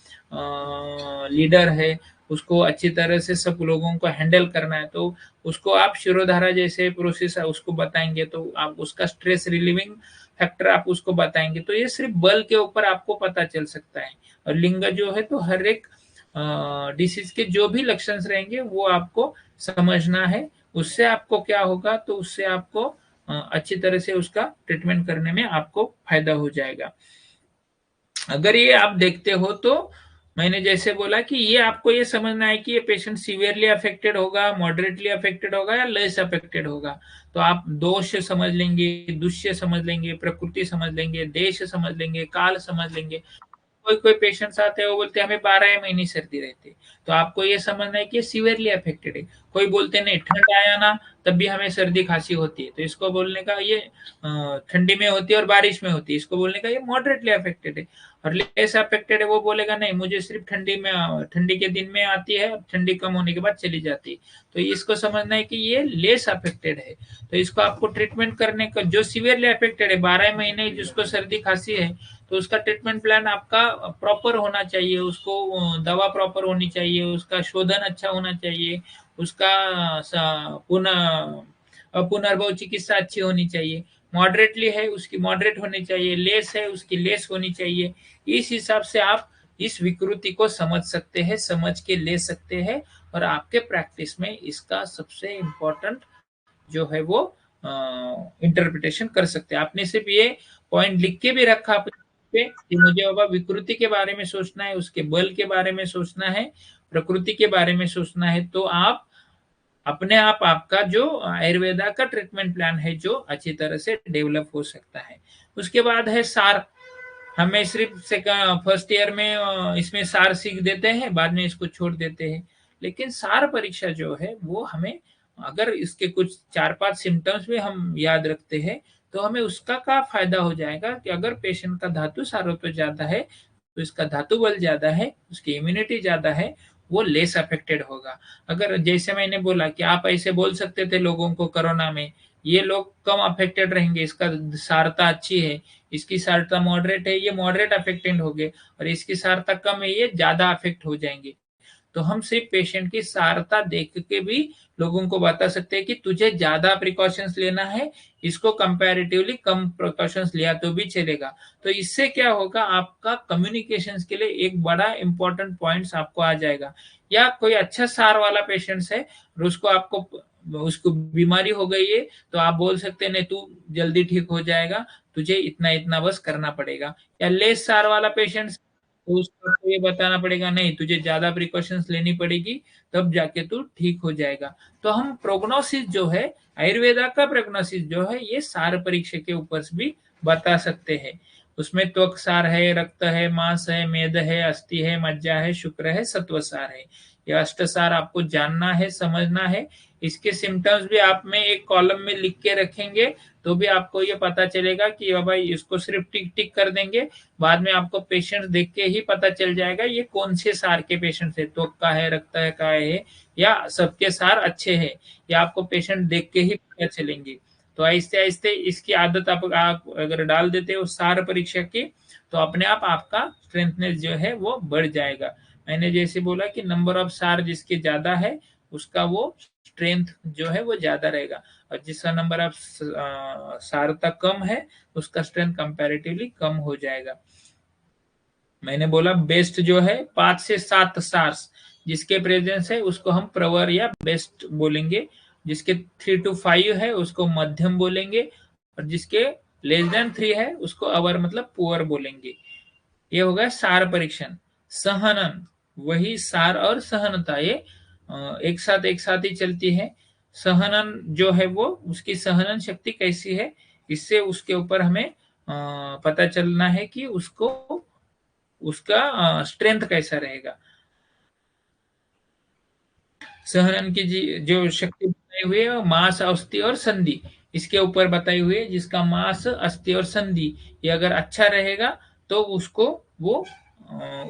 लीडर है, उसको अच्छी तरह से सब लोगों को हैंडल करना है, तो उसको आप शिरोधारा जैसे प्रोसेस उसको बताएंगे, तो आप उसका स्ट्रेस रिलीविंग फैक्टर आप उसको बताएंगे। तो ये सिर्फ बल के ऊपर आपको पता चल सकता है। और लिंग जो है तो हर एक डिसीज के जो भी लक्षण रहेंगे वो आपको समझना है। उससे आपको क्या होगा, तो उससे आपको अच्छी तरह से उसका ट्रीटमेंट करने में आपको फायदा हो जाएगा। अगर ये आप देखते हो तो मैंने जैसे बोला कि ये आपको ये समझना है कि ये पेशेंट सीवियरली अफेक्टेड होगा, मॉडरेटली अफेक्टेड होगा या लेस अफेक्टेड होगा। तो आप दोष समझ लेंगे, दुष्य समझ लेंगे, प्रकृति समझ लेंगे, देश समझ लेंगे, काल समझ लेंगे। कोई कोई पेशेंट्स आते हैं वो बोलते हैं हमें 12 महीने सर्दी रहती है, तो आपको ये समझना है कि सीवियरली अफेक्टेड है। कोई बोलते नहीं ठंड आया ना तब भी हमें सर्दी खांसी होती है, तो इसको बोलने का ये ठंडी में होती है और बारिश में होती है, इसको बोलने का ये मॉडरेटली अफेक्टेड है। और लेस अफेक्टेड है वो बोलेगा नहीं मुझे सिर्फ ठंडी के दिन में आती है, ठंडी कम होने के बाद चली जाती है। तो इसको समझना है कि ये लेस अफेक्टेड है, तो इसको आपको ट्रीटमेंट करने का, जो सीवियरली अफेक्टेड है 12 महीने जिसको सर्दी खांसी है, तो उसका ट्रीटमेंट प्लान आपका प्रॉपर होना चाहिए, उसको दवा प्रॉपर होनी चाहिए, उसका शोधन अच्छा होना चाहिए, उसका पुनर्भव चिकित्सा अच्छी होनी चाहिए। मॉडरेटली है उसकी मॉडरेट होनी चाहिए, लेस है उसकी लेस होनी चाहिए। इस हिसाब से आप इस विकृति को समझ सकते हैं, समझ के ले सकते हैं, और आपके प्रैक्टिस में इसका सबसे इम्पोर्टेंट जो है वो इंटरप्रिटेशन कर सकते हैं। आपने सिर्फ ये पॉइंट लिख के भी रखा पे कि मुझे बाबा विकृति के बारे में सोचना है, उसके बल के बारे में सोचना है, प्रकृति के बारे में सोचना है, तो आप अपने आप आपका जो आयुर्वेदा का ट्रीटमेंट प्लान है जो अच्छी तरह से डेवलप हो सकता है। उसके बाद है सार। हमें सिर्फ से फर्स्ट ईयर में इसमें सार सीख देते हैं, बाद में इसको छोड़ देते हैं। लेकिन सार परीक्षा जो है वो हमें, अगर इसके कुछ 4-5 सिम्टम्स भी हम याद रखते हैं तो हमें उसका क्या फायदा हो जाएगा कि अगर पेशेंट का धातु सारत्व ज्यादा है तो इसका धातु बल ज्यादा है, उसकी इम्यूनिटी ज्यादा है, वो लेस अफेक्टेड होगा। अगर जैसे मैंने बोला कि आप ऐसे बोल सकते थे लोगों को कोरोना में ये लोग कम अफेक्टेड रहेंगे, इसका सारता अच्छी है, इसकी सारता मॉडरेट है, ये मॉडरेट अफेक्टेड हो गए, और इसकी सारता कम है, ये ज्यादा अफेक्ट हो जाएंगे। तो हम सिर्फ पेशेंट की सारता देख के भी लोगों को बता सकते हैं कि तुझे ज्यादा प्रिकॉशंस लेना है, इसको कंपैरेटिवली कम प्रिकॉशंस लिया तो भी चलेगा। तो इससे क्या होगा, आपका कम्युनिकेशंस के लिए एक बड़ा इंपॉर्टेंट पॉइंट्स आपको आ जाएगा। या कोई अच्छा सार वाला पेशेंट्स है और उसको बीमारी हो गई है, तो आप बोल सकते हैं नहीं तू जल्दी ठीक हो जाएगा, तुझे इतना इतना बस करना पड़ेगा। या लेस सार वाला पेशेंट्स, तो उसको आपको ये बताना पड़ेगा नहीं तुझे ज्यादा प्रिकॉशंस लेनी पड़ेगी, तब जाके तू ठीक हो जाएगा। तो हम प्रोग्नोसिस जो है, आयुर्वेदा का प्रोग्नोसिस जो है, ये सार परीक्षा के ऊपर भी बता सकते हैं। उसमें त्वक सार है, रक्त है, मांस है, मेद है, अस्थि है, मज्जा है, शुक्र है, सत्व सार है। ये अष्ट सार आपको जानना है, समझना है। इसके सिम्टम्स भी आप में एक कॉलम में लिख के रखेंगे तो भी आपको ये पता चलेगा कि भाई इसको सिर्फ टिक टिक कर देंगे, बाद में आपको पेशेंट देख के ही पता चल जाएगा ये कौन से सार के पेशेंट है, त्वक का है, रक्त का है, या सबके सार अच्छे हैं, या आपको पेशेंट देख के ही पता चलेंगे। तो आहिस्ते आहिस्ते इसकी आदत आप अगर डाल देते हो सार परीक्षा की, तो अपने आप आपका स्ट्रेंथनेस जो है वो बढ़ जाएगा। मैंने जैसे बोला कि नंबर ऑफ सार जिसके ज्यादा है उसका वो स्ट्रेंथ जो है वो ज्यादा रहेगा, और जिसका नंबर ऑफ सारता कम है उसका स्ट्रेंथ कंपैरेटिवली कम हो जाएगा। मैंने बोला बेस्ट जो है 5 से 7 सार्स जिसके प्रेजेंस है उसको हम प्रवर या बेस्ट बोलेंगे, जिसके 3 to 5 है उसको मध्यम बोलेंगे, और जिसके लेस देन 3 है उसको अवर मतलब पुअर बोलेंगे। ये हो गया सार परीक्षण। सहनन, वही सार और सहनता ये एक साथ ही चलती है। सहनन जो है वो उसकी सहनन शक्ति कैसी है, इससे उसके ऊपर हमें पता चलना है कि उसको उसका स्ट्रेंथ कैसा रहेगा। सहनन की जो शक्ति बताई हुई है मास, अस्थि और संधि, इसके ऊपर बताई हुई है। जिसका मास, अस्थि और संधि ये अगर अच्छा रहेगा तो उसको वो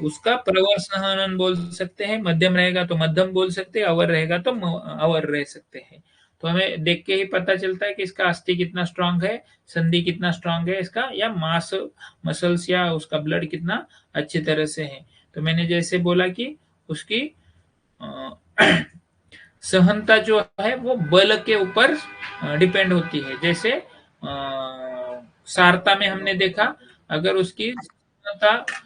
उसका प्रवर सहनन बोल सकते हैं, मध्यम रहेगा तो मध्यम बोल सकते हैं, अवर रहेगा तो अवर रह सकते हैं। तो हमें देख के ही पता चलता है कि इसका अस्थि कितना स्ट्रांग है, संधि कितना स्ट्रांग है इसका, या मास मसल्स या उसका ब्लड कितना अच्छी तरह से है। तो मैंने जैसे बोला कि उसकी सहनता जो है वो बल के ऊपर डिपेंड होती है। जैसे सारता में हमने देखा अगर उसकी सहनता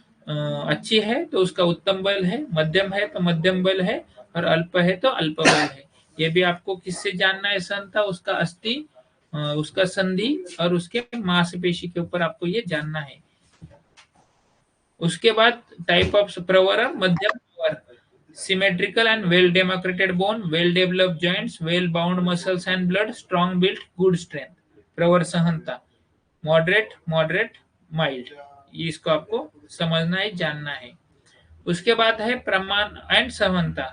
अच्छी है तो उसका उत्तम बल है, मध्यम है तो मध्यम बल है, और अल्प है तो अल्प बल है। ये भी आपको किससे जानना है सहनता, उसका अस्थि, उसका संधि और उसके मांसपेशी के ऊपर आपको ये जानना है। उसके बाद टाइप ऑफ प्रवर, मध्यम प्रवर, symmetrical and well demarcated bone, well developed joints, well bound muscles and blood, strong built, good strength। प्रवर सहनता मॉडरेट माइल्ड, ये इसको आपको समझना है, जानना है। उसके बाद है प्रमाण एंड समानता,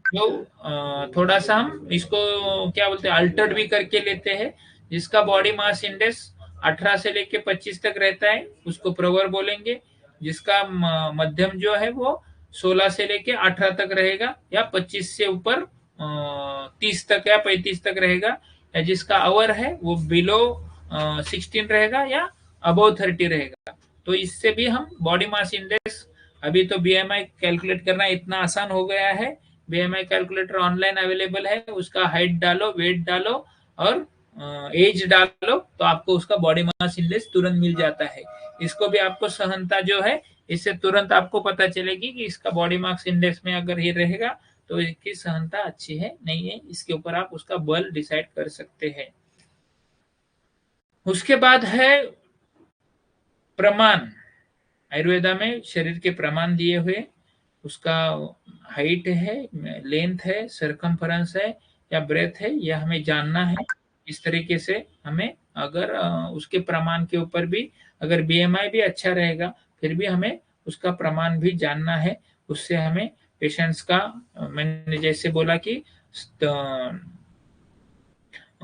जो थोड़ा सा हम इसको क्या बोलते हैं अल्टर्ड भी करके लेते हैं। जिसका बॉडी मास इंडेक्स 18 से लेके 25 तक रहता है उसको प्रवर बोलेंगे। जिसका मध्यम जो है वो 16 से लेके 18 तक रहेगा, या 25 से ऊपर 30 तक या 35 तक रहेगा, या जिसका अवर है वो बिलो 16 रहेगा या अबव 30 रहेगा। तो इससे भी हम बॉडी मास इंडेक्स, अभी तो बीएमआई कैलकुलेट करना इतना आसान हो गया है, बीएमआई कैलकुलेटर ऑनलाइन अवेलेबल है, उसका हाइट डालो, वेट डालो और एज डालो तो आपको उसका बॉडी मास इंडेक्स तुरंत मिल जाता है। इसको भी आपको सहनता जो है इससे तुरंत आपको पता चलेगी कि इसका बॉडी मास इंडेक्स में अगर ये रहेगा तो इसकी सहनता अच्छी है नहीं है, इसके ऊपर आप उसका बल डिसाइड कर सकते हैं। उसके बाद है प्रमाण। आयुर्वेदा में शरीर के प्रमाण दिए हुए, उसका हाइट है, लेंथ है, सरकमफरेंस है या ब्रेथ है, यह हमें जानना है। इस तरीके से हमें अगर उसके प्रमाण के ऊपर भी अगर बीएमआई भी अच्छा रहेगा फिर भी हमें उसका प्रमाण भी जानना है। उससे हमें पेशेंट्स का, मैंने जैसे बोला कि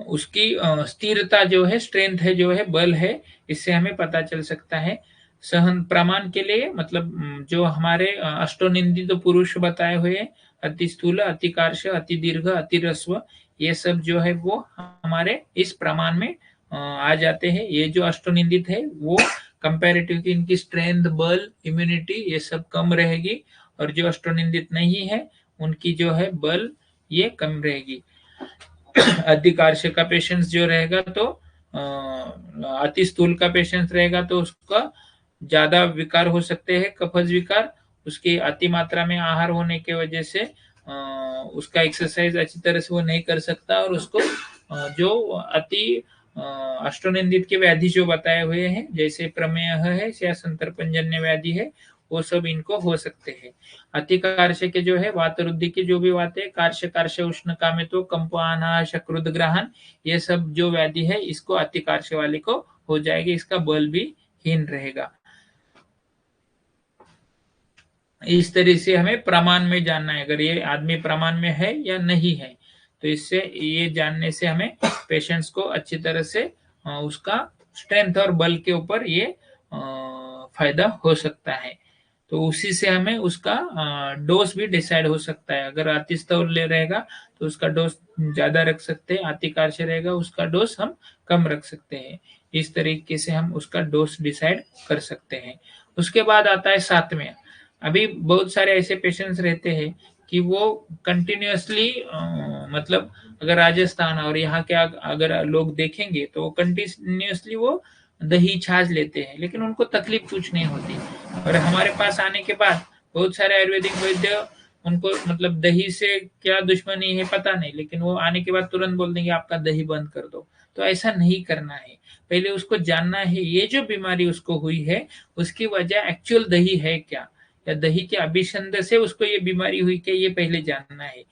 उसकी स्थिरता जो है, स्ट्रेंथ है जो है, बल है, इससे हमें पता चल सकता है। सहन प्रमाण के लिए मतलब जो हमारे अष्टोनिंदित तो पुरुष बताए हुए अति स्थूल, अति कार्श, अति दीर्घ, अति रस्व, ये सब जो है वो हमारे इस प्रमाण में आ जाते हैं। ये जो अष्टोनिंदित है वो कंपैरेटिव की इनकी स्ट्रेंथ, बल, इम्यूनिटी ये सब कम रहेगी, और जो अष्टोनिंदित नहीं है उनकी जो है बल ये कम रहेगी। अधिकार्श का पेशेंट्स जो रहेगा तो अति स्थूल का पेशेंट्स रहेगा तो उसका ज्यादा विकार हो सकते हैं, कफज विकार, उसकी अति मात्रा में आहार होने के वजह से उसका एक्सरसाइज अच्छी तरह से वो नहीं कर सकता, और उसको जो अति अष्टोनिंदित के व्याधि जो बताए हुए हैं जैसे प्रमेय है या संतर्पणजन्य व्याधि है वो सब इनको हो सकते हैं। अति कार्श्य के जो है वात रुद्धि की जो भी बातें, कार्श्य उष्ण कामित्व, कंपाना, शक्रुद ग्रहण, ये सब जो व्याधि है इसको अति कार्श्य वाले को हो जाएगी, इसका बल भी हीन रहेगा। इस तरह से हमें प्रमाण में जानना है अगर ये आदमी प्रमाण में है या नहीं है। तो इससे ये जानने से हमें पेशेंट्स को अच्छी तरह से उसका स्ट्रेंथ और बल के ऊपर ये फायदा हो सकता है। तो उसी से हमें उसका डोज भी डिसाइड हो सकता है। अगर अति स्थूल ले रहेगा तो उसका डोज ज्यादा रख सकते हैं, अति कार्श्य रहेगा उसका डोज हम कम रख सकते हैं। इस तरीके से हम उसका डोज डिसाइड कर सकते हैं। उसके बाद आता है सातवें। अभी बहुत सारे ऐसे पेशेंट्स रहते हैं कि वो कंटिन्यूअसली मतलब अगर राजस्थान और यहाँ के अगर लोग देखेंगे तो कंटिन्यूअसली वो दही छाछ लेते हैं, लेकिन उनको तकलीफ कुछ नहीं होती। और हमारे पास आने के बाद बहुत सारे आयुर्वेदिक वैद्य, उनको मतलब दही से क्या दुश्मनी है पता नहीं, लेकिन वो आने के बाद तुरंत बोल देंगे आपका दही बंद कर दो। तो ऐसा नहीं करना है, पहले उसको जानना है ये जो बीमारी उसको हुई है उसकी वजह एक्चुअल दही है क्या, या दही के अभिसंध से उसको ये बीमारी हुई क्या, ये पहले जानना है।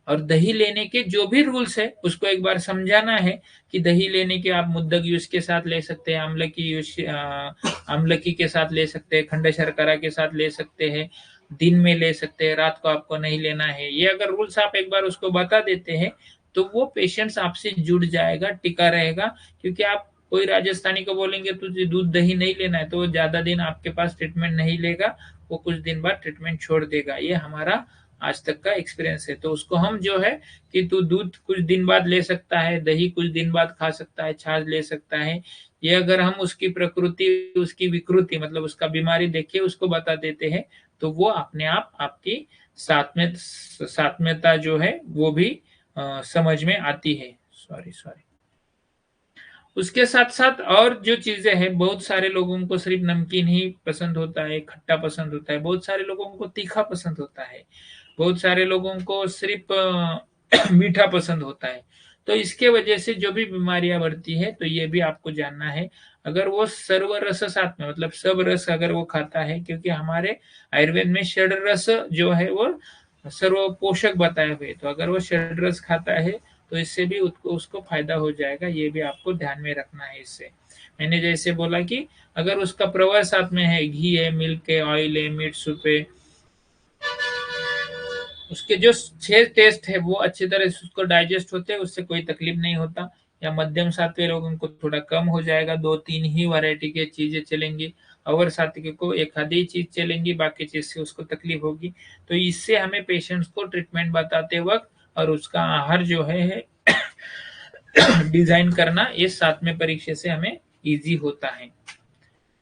और दही लेने के जो भी रूल्स है उसको एक बार समझाना है कि दही लेने के आप मुद्दक यूज के साथ ले सकते हैं, आमलकी के साथ ले सकते हैं, खंड शर्करा के साथ ले सकते हैं, दिन में ले सकते हैं, रात को आपको नहीं लेना है। ये अगर रूल्स आप एक बार उसको बता देते हैं तो वो पेशेंट्स आपसे जुड़ जाएगा, टिका रहेगा। क्योंकि आप कोई राजस्थानी को बोलेंगे तुझे दूध दही नहीं लेना है तो वो ज्यादा दिन आपके पास ट्रीटमेंट नहीं लेगा, वो कुछ दिन बाद ट्रीटमेंट छोड़ देगा। ये हमारा आज तक का एक्सपीरियंस है। तो उसको हम जो है कि तू दूध कुछ दिन बाद ले सकता है, दही कुछ दिन बाद खा सकता है, छाछ ले सकता है, ये अगर हम उसकी प्रकृति, उसकी विकृति मतलब उसका बीमारी देखिए उसको बता देते हैं तो वो अपने आप आपकी सात्म्यता जो है वो भी समझ में आती है। सॉरी। उसके साथ साथ और जो चीजें हैं, बहुत सारे लोगों को सिर्फ नमकीन ही पसंद होता है, खट्टा पसंद होता है, बहुत सारे लोगों को तीखा पसंद होता है, बहुत सारे लोगों को सिर्फ मीठा पसंद होता है। तो इसके वजह से जो भी बीमारियां बढ़ती है तो ये भी आपको जानना है। अगर वो सर्व रस साथ में मतलब सब रस अगर वो खाता है, क्योंकि हमारे आयुर्वेद में षड रस जो है वो सर्व पोषक बताए हुए, तो अगर वो षड रस खाता है तो इससे भी उसको फायदा हो जाएगा। ये भी आपको ध्यान में रखना है। इससे मैंने जैसे बोला कि अगर उसका प्रवाह साथ में है, घी है, मिल्क है, ऑयल है, मीट सूप है, उसके जो 6 टेस्ट है वो अच्छी तरह से उसको डाइजेस्ट होते हैं, उससे कोई तकलीफ नहीं होता। या मध्यम सात्विक लोगों को थोड़ा कम हो जाएगा, 2-3 ही वैरायटी के चीजें चलेंगी। अवर सात्विक को एक आधी चीज चलेंगी, बाकी चीज से उसको तकलीफ होगी। तो इससे हमें पेशेंट्स को ट्रीटमेंट बताते वक्त और उसका आहार जो है डिजाइन करना, ये 7वें परीक्षा से हमें इजी होता है।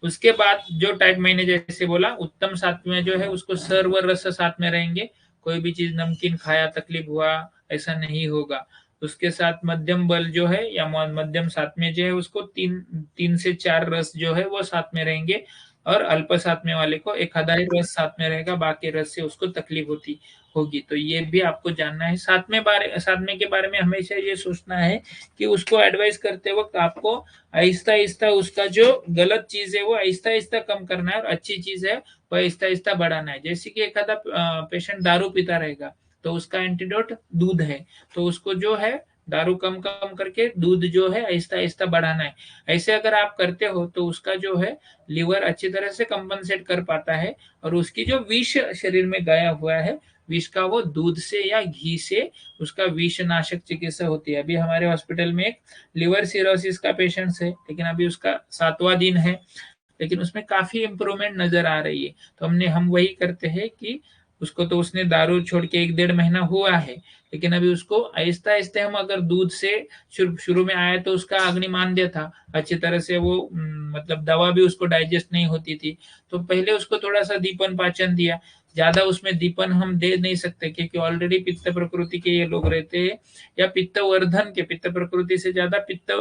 उसके बाद जो टाइप मैंने जैसे बोला, उत्तम साथ में जो है उसको सर्व रस साथ में रहेंगे, कोई भी चीज नमकीन खाया तकलीफ हुआ ऐसा नहीं होगा। उसके साथ मध्यम बल जो है या मध्यम साथ में जो है उसको 3 से 4 रस जो है वो साथ में रहेंगे, और अल्प साथ में वाले को एक आधा ही रस साथ में रहेगा, बाकी रस से उसको तकलीफ होती होगी। तो ये भी आपको जानना है। साथ में के बारे में हमेशा ये सोचना है कि उसको एडवाइस करते वक्त आपको आहिस्ता आहिस्ता उसका जो गलत चीज है वो आहिस्ता आहिस्ता कम करना है, और अच्छी चीज है वो आहिस्ता आहिस्ता बढ़ाना है। जैसे कि एक आधा पेशेंट दारू पीता रहेगा तो उसका एंटीडोट दूध है, तो उसको जो है दारू कम कम करके दूध जो है आहिस्ता आहिस्ता बढ़ाना है। ऐसे अगर आप करते हो तो उसका जो है लिवर अच्छी तरह से कंपनसेट कर पाता है, और उसकी जो विष शरीर में गया हुआ है विष का, वो दूध से या घी से उसका विष नाशक चिकित्सा होती है। अभी हमारे हॉस्पिटल में एक लिवर सिरोसिस का पेशेंट है, लेकिन अभी उसका 7वां दिन है, लेकिन उसमें काफी इंप्रूवमेंट नजर आ रही है। तो हम वही करते हैं कि उसको तो उसने दारू छोड़ के 1-1.5 महीना हुआ है, लेकिन अभी उसको आहिस्ता आहिस्ता हम अगर दूध से शुरू में आया तो उसका अग्निमांद्य था, अच्छी तरह से वो मतलब दवा भी उसको डाइजेस्ट नहीं होती थी, तो पहले उसको थोड़ा सा दीपन पाचन दिया। ज्यादा उसमें दीपन हम दे नहीं सकते क्योंकि ऑलरेडी पित्त प्रकृति के ये लोग रहते हैं, या पित्त वर्धन के, पित्त प्रकृति से ज्यादा पित्त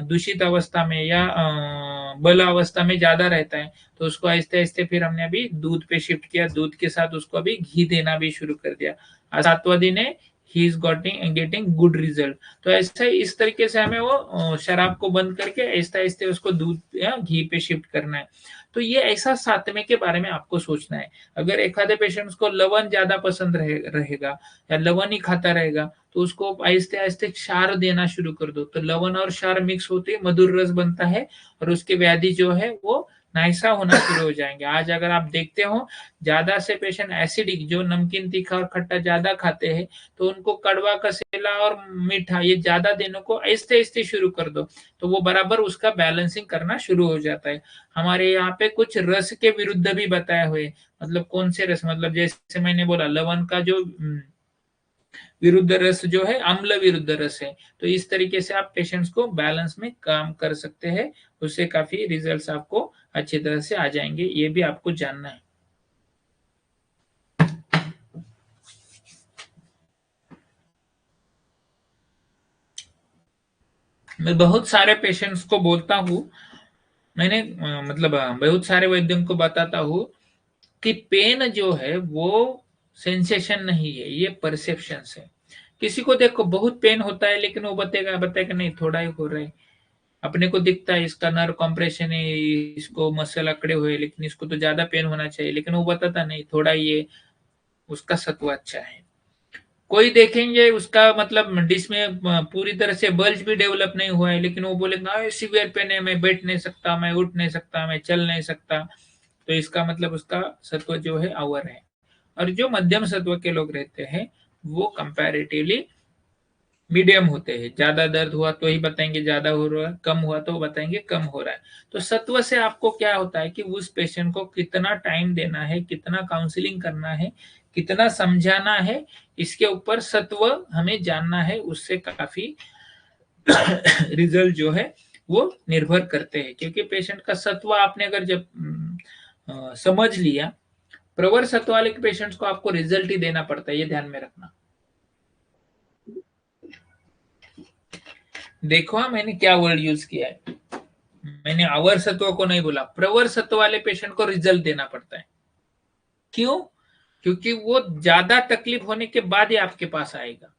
दूषित अवस्था में या बल अवस्था में ज्यादा रहता है। तो उसको आहिस्ते आहिस्ते फिर हमने अभी दूध पे शिफ्ट किया, दूध के साथ उसको अभी घी देना भी शुरू कर दिया। 7वां दिन है, he is getting good result. तो ऐसा ही इस तरीके से हमें वो शराब को बंद करके आहिस्ते आहिस्ते उसको दूध या घी पे शिफ्ट करना है। तो ये ऐसा 7वें के बारे में आपको सोचना है। अगर एक आधे पेशेंट्स को लवण ज्यादा पसंद रहेगा या लवण ही खाता रहेगा तो उसको आहिस्ते आहिस्ते क्षार देना शुरू कर दो। तो लवण और क्षार मिक्स होते मधुर रस बनता है, और उसके व्याधि जो है वो नाइसा होना शुरू हो जाएंगे। आज अगर आप देखते हो ज्यादा से पेशेंट एसिडिक, जो नमकीन तीखा और खट्टा ज्यादा खाते हैं, तो उनको कड़वा कसेला और मीठा ये ज्यादा देने को आहिस्ते आहिस्ते शुरू कर दो, तो वो बराबर उसका बैलेंसिंग करना शुरू हो जाता है। हमारे यहाँ पे कुछ रस के विरुद्ध भी बताए हुए, मतलब कौन से रस, मतलब जैसे मैंने बोला लवण का जो विरुद्ध रस जो है अम्ल विरुद्ध रस है। तो इस तरीके से आप पेशेंट्स को बैलेंस में काम कर सकते हैं, उससे काफी रिजल्ट्स आपको अच्छी तरह से आ जाएंगे। ये भी आपको जानना है। मैं बहुत सारे पेशेंट्स को बोलता हूँ, मैंने मतलब बहुत सारे वैद्यों को बताता हूँ कि पेन जो है वो सेंसेशन नहीं है, ये परसेप्शन है। किसी को देखो बहुत पेन होता है लेकिन वो बताएगा बताएगा नहीं थोड़ा ही हो रहा है, अपने को दिखता है इसका नर्व कंप्रेशन है, इसको मसल अकड़े हुए, लेकिन इसको तो ज्यादा पेन होना चाहिए, लेकिन वो बताता नहीं थोड़ा ये उसका सत्व अच्छा है। कोई देखेंगे उसका मतलब डिश में पूरी तरह से बल्ज भी डेवलप नहीं हुआ है, लेकिन वो बोलेगा सीवियर पेन है, मैं बैठ नहीं सकता, मैं उठ नहीं सकता, मैं चल नहीं सकता, तो इसका मतलब उसका सत्व जो है आवर है। और जो मध्यम सत्व के लोग रहते हैं वो कंपैरेटिवली मीडियम होते हैं। ज्यादा दर्द हुआ तो ही बताएंगे ज्यादा हो रहा है, कम हुआ तो बताएंगे कम हो रहा है। तो सत्व से आपको क्या होता है कि उस पेशेंट को कितना टाइम देना है, कितना काउंसलिंग करना है, कितना समझाना है, इसके ऊपर सत्व हमें जानना है, उससे काफी रिजल्ट जो है वो निर्भर करते हैं। क्योंकि पेशेंट का सत्व आपने अगर जब समझ लिया, प्रवर सत्व वाले पेशेंट्स को आपको रिजल्ट ही देना पड़ता है, ये ध्यान में रखना। देखो मैंने क्या वर्ड यूज किया है, मैंने अवर सत्व को नहीं बोला, प्रवर सत्व वाले पेशेंट को रिजल्ट देना पड़ता है। क्यों? क्योंकि वो ज्यादा तकलीफ होने के बाद ही आपके पास आएगा,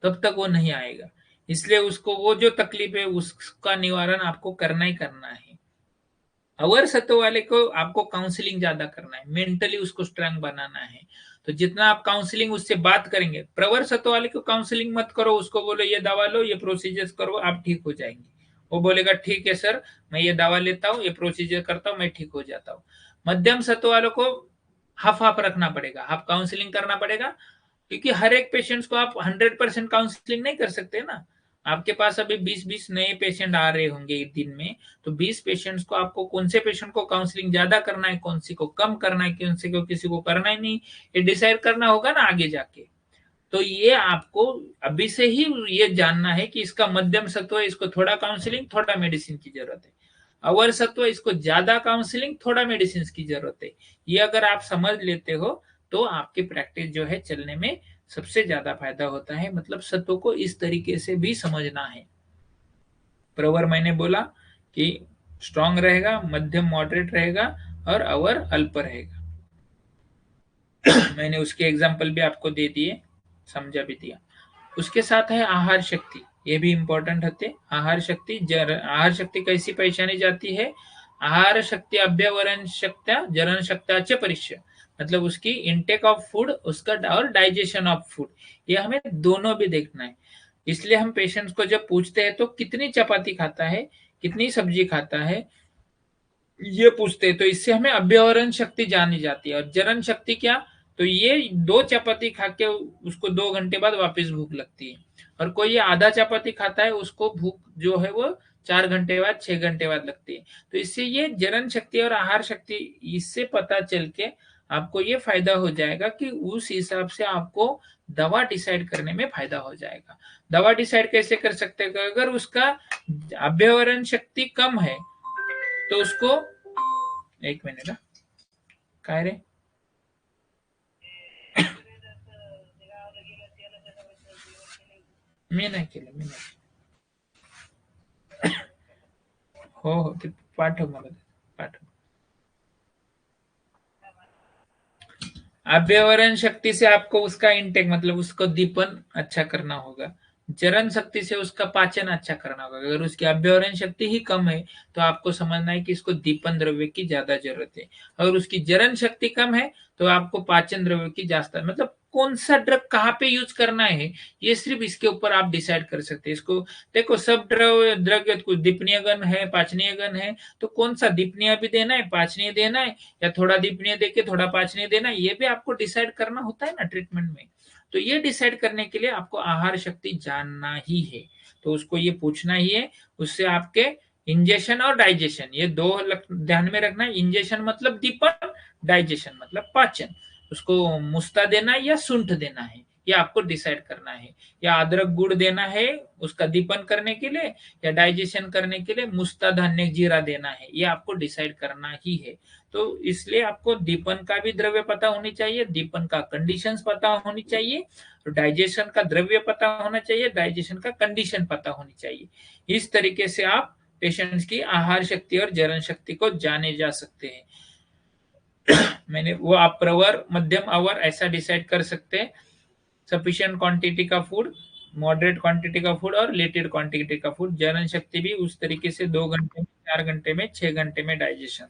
तब तक वो नहीं आएगा। इसलिए उसको वो जो तकलीफ है उसका निवारण आपको करना ही करना है। अवर सत्व वाले को आपको काउंसलिंग ज्यादा करना है, मेंटली उसको स्ट्रांग बनाना है। तो जितना आप काउंसलिंग उससे बात करेंगे, प्रवर सत्व वाले को काउंसलिंग मत करो, उसको बोलो ये दवा लो, ये प्रोसीजर करो, आप ठीक हो जाएंगे। वो बोलेगा ठीक है सर, मैं ये दवा लेता हूँ, ये प्रोसीजर करता हूँ, मैं ठीक हो जाता हूँ। मध्यम सत्व वालों को हाफ हाफ रखना पड़ेगा, हाफ काउंसलिंग करना पड़ेगा, क्योंकि हर एक पेशेंट्स को आप 100% काउंसलिंग नहीं कर सकते ना। आपके पास अभी 20-20 नए पेशेंट आ रहे होंगे एक दिन में, तो 20 पेशेंट्स को आपको कौन से पेशेंट को काउंसलिंग ज्यादा करना है, कौन सी को कम करना है, कौन सी को किसी को करना ही नहीं, ये डिसाइड करना होगा ना आगे जाके। तो ये आपको अभी से ही ये जानना है कि इसका मध्यम सत्व है, इसको थोड़ा काउंसलिंग थोड़ा मेडिसिन की जरूरत है। अवर सत्व इसको ज्यादा काउंसलिंग थोड़ा मेडिसिन की जरूरत है। ये अगर आप समझ लेते हो तो आपकी प्रैक्टिस जो है चलने में सबसे ज्यादा फायदा होता है। मतलब सत्व को इस तरीके से भी समझना है। प्रवर मैंने बोला कि स्ट्रांग रहेगा, मध्यम मॉडरेट रहेगा, और अवर अल्प रहेगा। मैंने उसके एग्जाम्पल भी आपको दे दिए, समझा भी दिया। उसके साथ है आहार शक्ति, ये भी इंपॉर्टेंट होते। आहार शक्ति आहार शक्ति कैसी पहचानी जाती है? आहार शक्ति अभ्यवरण शक्त्या जरण शक्त्याचे परिचय, मतलब उसकी इनटेक ऑफ फूड, उसका और डाइजेशन ऑफ फूड, ये हमें दोनों भी देखना है। इसलिए हम पेशेंट्स को जब पूछते हैं तो कितनी चपाती खाता है, कितनी सब्जी खाता है, ये पूछते हैं, तो इससे हमें अभ्यवरण शक्ति जानी जाती है। और जरण शक्ति क्या? तो ये 2 चपाती खा के उसको 2 घंटे बाद वापस भूख लगती है, और कोई ये आधा चपाती खाता है उसको भूख जो है वो 4 घंटे बाद 6 घंटे बाद लगती है। तो इससे ये जरण शक्ति और आहार शक्ति, इससे पता चल के आपको ये फायदा हो जाएगा कि उस हिसाब से आपको दवा डिसाइड करने में फायदा हो जाएगा। दवा डिसाइड कैसे कर सकते हैं? अगर उसका अभ्यवरण शक्ति कम है तो उसको, एक मिनट ना, काय रे, मी नाही केलं, मी नाही. हो हो, ते पाठव मला, पाठव. अभ्यवरण शक्ति से आपको उसका इंटेक मतलब उसको दीपन अच्छा करना होगा, जरण शक्ति से उसका पाचन अच्छा करना होगा। अगर उसकी अभ्यवरण शक्ति ही कम है तो आपको समझना है कि इसको दीपन द्रव्य की ज्यादा जरूरत है। अगर उसकी जरण शक्ति कम है तो आपको पाचन द्रव्य की ज्यादा, मतलब कौन सा ड्रग कहाँ पे यूज करना है ये सिर्फ इसके ऊपर आप डिसाइड कर सकते हैं। इसको देखो, सब द्रव्य कुछ दीपनीय गण है, पाचनीय गण है, तो कौन सा दीपनीय भी देना है, पाचनीय देना है, या थोड़ा दीपनीय देके थोड़ा पाचनीय देना है, ये भी आपको डिसाइड करना होता है ना ट्रीटमेंट में। तो ये डिसाइड करने के लिए आपको आहार शक्ति जानना ही है, तो उसको ये पूछना ही है। उससे आपके इंजेक्शन और डाइजेशन, ये दो ध्यान में रखना है। इंजेक्शन मतलब दीपन, डाइजेशन मतलब पाचन। उसको मुस्ता देना है या सूंठ देना है, ये आपको डिसाइड करना है। या अदरक गुड़ देना है उसका दीपन करने के लिए, या डाइजेशन करने के लिए मुस्ता धान्य जीरा देना है, ये आपको डिसाइड करना ही है। तो इसलिए आपको दीपन का भी द्रव्य पता होनी चाहिए, दीपन का कंडीशंस पता होनी चाहिए, डाइजेशन का द्रव्य पता होना चाहिए, डाइजेशन का कंडीशन पता होनी चाहिए। इस तरीके से आप पेशेंट्स की आहार शक्ति और जलन शक्ति को जाने जा सकते हैं। मैंने वो आप प्रवर, मध्यम, आवर ऐसा डिसाइड कर सकते हैं। सफिशिएंट क्वांटिटी का फूड, मॉडरेट क्वांटिटी का फूड और लिमिटेड क्वांटिटी का फूड। जलन शक्ति भी उस तरीके से 2 घंटे में, 4 घंटे में, 6 घंटे में डाइजेशन,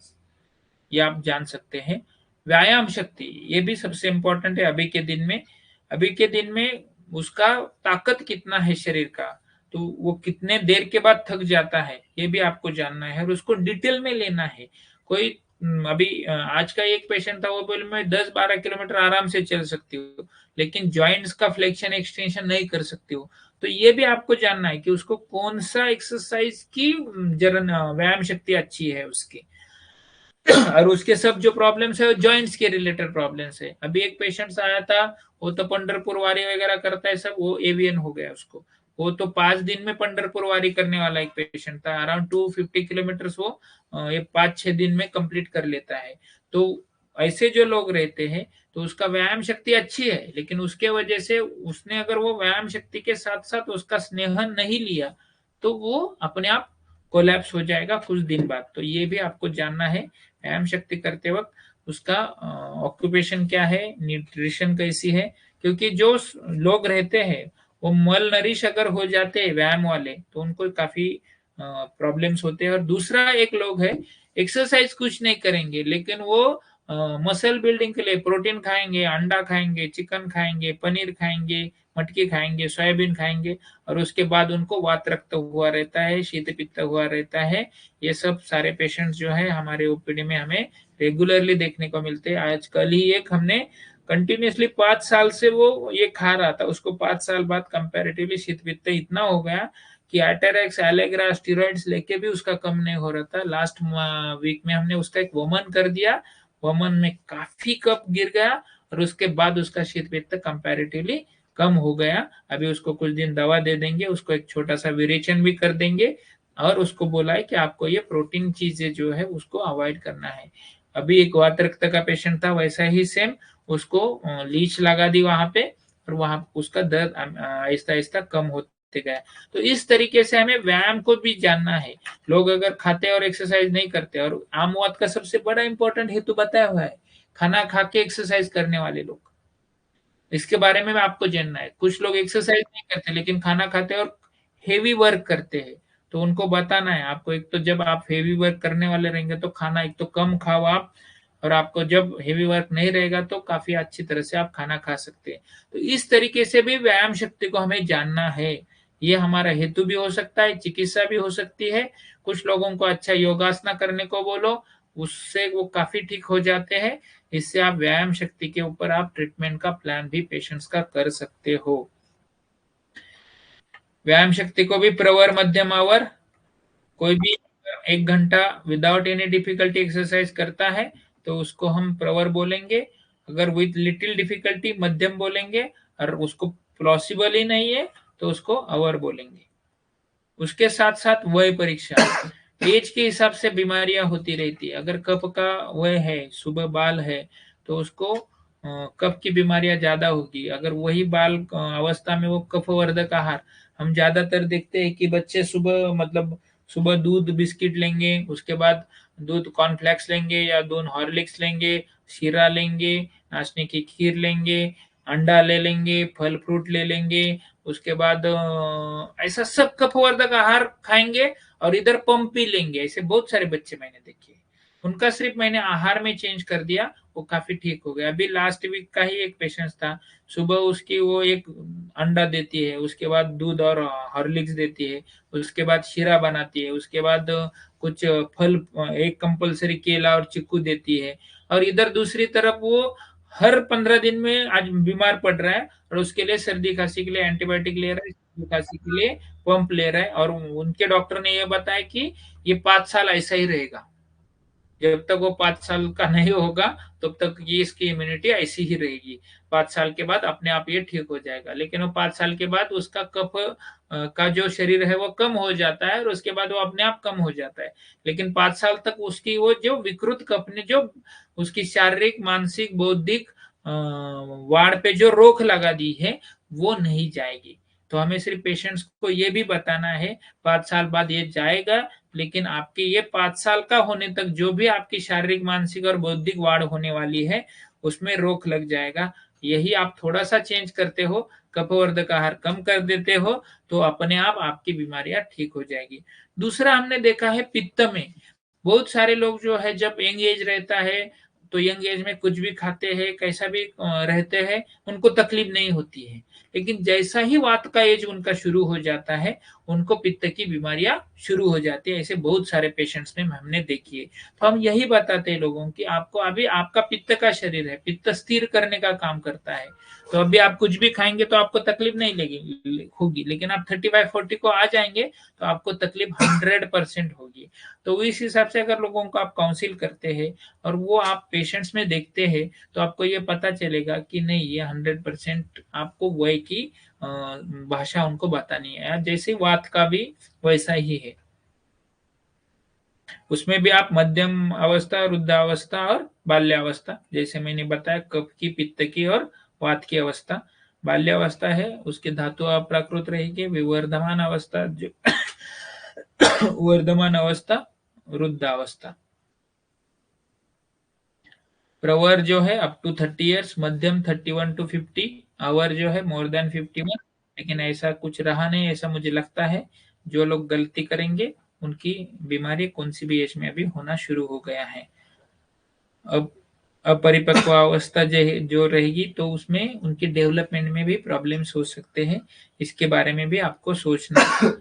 ये आप जान सकते हैं। व्यायाम शक्ति ये भी सबसे इंपॉर्टेंट है अभी के दिन में। अभी के दिन में उसका ताकत कितना है शरीर का, तो वो कितने देर के बाद थक जाता है, ये भी आपको जानना है और उसको डिटेल में लेना है। कोई अभी आज का एक पेशेंट था, वो बोले मैं 10-12 किलोमीटर आराम से चल सकती हूँ, लेकिन जॉइंट्स का फ्लेक्शन एक्सटेंशन नहीं कर सकती हूँ। तो ये भी आपको जानना है कि उसको कौन सा एक्सरसाइज की जरन व्यायाम शक्ति अच्छी है उसकी। और उसके सब जो प्रॉब्लम्स है वो जॉइंट्स के रिलेटेड प्रॉब्लम्स है। अभी एक पेशेंट आया था, वो तो पंढरपुर वारी वगैरह करता है सब, वो एवियन हो गया उसको। वो तो 5 दिन में पंढरपुर वारी करने वाला एक पेशेंट था, अराउंड 250 किलोमीटर्स वो ये 5-6 दिन में कंप्लीट कर लेता है। तो ऐसे जो लोग रहते हैं, तो उसका व्यायाम शक्ति अच्छी है, लेकिन उसके वजह से उसने अगर वो व्यायाम शक्ति के साथ साथ उसका स्नेहन नहीं लिया, तो वो अपने आप कोलैप्स हो जाएगा कुछ दिन बाद। तो ये भी आपको जानना है व्यायाम शक्ति करते वक्त उसका ऑक्यूपेशन क्या है, न्यूट्रिशन कैसी है, क्योंकि जो लोग रहते हैं वो मल नरिश अगर हो जाते हैं व्यायाम वाले, तो उनको काफी प्रॉब्लम्स होते हैं। और दूसरा एक लोग है, एक्सरसाइज कुछ नहीं करेंगे, लेकिन वो मसल बिल्डिंग के लिए प्रोटीन खाएंगे, अंडा खाएंगे, चिकन खाएंगे, पनीर खाएंगे, मटकी खाएंगे, सोयाबीन खाएंगे, और उसके बाद उनको वात रक्त हुआ रहता है, शीत पित्त हुआ रहता है। ये सब सारे पेशेंट्स जो है हमारे ओपीडी में हमें रेगुलरली देखने को मिलते हैं। आज कल ही एक हमने कंटिन्यूसली 5 साल से वो ये खा रहा था, उसको 5 साल बाद कंपैरेटिवली शीत पित्त इतना हो गया कि एटेरेक्स, एलेग्रा, स्टीरॉइड्स लेके भी उसका कम नहीं हो रहा था। लास्ट वीक में हमने उसका एक वमन कर दिया, वमन में काफी कप गिर गया, और उसके बाद उसका शीत पित्त कंपैरेटिवली कम हो गया। अभी उसको कुछ दिन दवा दे देंगे, उसको एक छोटा सा विरेचन भी कर देंगे, और उसको बोला है कि आपको ये प्रोटीन चीजें जो है उसको अवॉइड करना है। अभी एक वात रक्त का पेशेंट था, वैसा ही सेम, उसको लीच लगा दी वहां पे, और वहां उसका दर्द आहिस्ता आहिस्ता कम होते गया। तो इस तरीके से हमें व्यायाम को भी जानना है। लोग अगर खाते और एक्सरसाइज नहीं करते, और आमवात का सबसे बड़ा इंपॉर्टेंट हेतु बताया हुआ है, खाना खा के एक्सरसाइज करने वाले लोग, इसके बारे में आपको जानना है। कुछ लोग एक्सरसाइज नहीं करते लेकिन खाना खाते और हेवी वर्क करते हैं, तो उनको बताना है आपको, एक तो जब आप हेवी वर्क करने वाले रहेंगे तो खाना एक तो कम खाओ आप, और आपको जब हेवी वर्क नहीं रहेगा तो काफी अच्छी तरह से आप खाना खा सकते हैं। तो इस तरीके से भी व्यायाम शक्ति को हमें जानना है। ये हमारा हेतु भी हो सकता है, चिकित्सा भी हो सकती है। कुछ लोगों को अच्छा योगासना करने को बोलो, उससे वो काफी ठीक हो जाते हैं। इससे आप व्यायाम शक्ति के ऊपर आप ट्रीटमेंट का प्लान भी पेशेंट्स का कर सकते हो। व्यायाम शक्ति को भी प्रवर, मध्यम, आवर, कोई भी 1 घंटा विदाउट एनी डिफिकल्टी एक्सरसाइज करता है तो उसको हम प्रवर बोलेंगे। अगर विथ लिटिल डिफिकल्टी मध्यम बोलेंगे, और उसको पॉसिबल ही नहीं है तो उसको आवर बोलेंगे। उसके साथ साथ वय परीक्षा, एज के हिसाब से बीमारियां होती रहती है। अगर कफ का वय है, सुबह बाल है, तो उसको कफ की बीमारियां ज्यादा होगी। अगर वही बाल अवस्था में वो कफवर्धक आहार, हम ज्यादातर देखते हैं कि बच्चे सुबह मतलब सुबह दूध बिस्किट लेंगे, उसके बाद दूध कॉर्नफ्लेक्स लेंगे या दूध हॉर्लिक्स लेंगे, शीरा लेंगे, नाचने की खीर लेंगे, अंडा ले लेंगे, फल फ्रूट ले लेंगे, उसके बाद ऐसा सब कफवर्धक आहार खाएंगे, और इधर पंप भी लेंगे। ऐसे बहुत सारे बच्चे मैंने देखे, उनका सिर्फ मैंने आहार में चेंज कर दिया, वो काफी ठीक हो गया। अभी लास्ट वीक का ही एक पेशेंट था, सुबह उसकी वो एक अंडा देती है, उसके बाद दूध और हॉर्लिक्स देती है, उसके बाद शीरा बनाती है, उसके बाद कुछ फल, एक कंपलसरी केला और चिक्कू देती है, और इधर दूसरी तरफ वो हर 15 दिन में आज बीमार पड़ रहा है, और उसके लिए सर्दी खांसी के लिए एंटीबायोटिक ले रहा है, सर्दी खांसी के लिए पंप ले रहा है, और उनके डॉक्टर ने ये बताया कि ये 5 साल ऐसा ही रहेगा जब तक वो 5 साल का नहीं होगा तब तक ये इसकी इम्यूनिटी ऐसी ही रहेगी। 5 साल के बाद अपने आप ये ठीक हो जाएगा, लेकिन वो 5 साल के बाद उसका कफ का जो शरीर है वो कम हो जाता है और उसके बाद वो अपने आप कम हो जाता है। लेकिन 5 साल तक उसकी वो जो विकृत कफ ने जो उसकी शारीरिक, मानसिक, बौद्धिक वाढ़ पे जो रोक लगा दी है वो नहीं जाएगी। तो हमें सिर्फ पेशेंट्स को ये भी बताना है 5 साल बाद ये जाएगा, लेकिन आपके ये 5 साल का होने तक जो भी आपकी शारीरिक, मानसिक और बौद्धिक वाढ़ होने वाली है उसमें रोक लग जाएगा। यही आप थोड़ा सा चेंज करते हो, कफवर्धक आहार कम कर देते हो तो अपने आप आपकी बीमारियां ठीक हो जाएगी। दूसरा हमने देखा है पित्त में, बहुत सारे लोग जो है जब यंग एज रहता है तो यंग एज में कुछ भी खाते हैं, कैसा भी रहते हैं, उनको तकलीफ नहीं होती है। लेकिन जैसा ही वात का एज उनका शुरू हो जाता है उनको पित्त की बीमारियां शुरू हो जाती है। ऐसे बहुत सारे पेशेंट्स में हमने देखी है। तो हम यही बताते हैं लोगों की आपको अभी आपका पित्त का शरीर है, पित्त स्थिर करने का काम करता है। तो अभी आप कुछ भी खाएंगे तो आपको तकलीफ नहीं लगी होगी, लेकिन आप 35-40 को आ जाएंगे तो आपको तकलीफ 100% होगी। तो इस हिसाब से अगर लोगों को आप काउंसिल करते हैं और वो आप पेशेंट्स में देखते हैं तो आपको ये पता चलेगा कि नहीं, ये 100% आपको वही की भाषा उनको बतानी है। जैसे वात का भी वैसा ही है, उसमें भी आप मध्यम अवस्था, वृद्धावस्था और बाल्यावस्था, जैसे मैंने बताया कफ की, पित्त की और वात की अवस्था। बाल्यावस्था है उसके धातु अप्राकृत रहेगी, विवर्धमान अवस्था जो वर्धमान अवस्था, वृद्धावस्था। प्रवर जो है अप टू 30 इयर्स, मध्यम 31 to 50, अवर जो है मोर देन 51। लेकिन ऐसा कुछ रहा नहीं, ऐसा मुझे लगता है जो लोग गलती करेंगे उनकी बीमारी कौन सी भी एज में अभी होना शुरू हो गया है। अब अपरिपक्व अवस्था जो रहेगी तो उसमें उनकी डेवलपमेंट में भी प्रॉब्लम्स हो सकते हैं, इसके बारे में भी आपको सोचना है।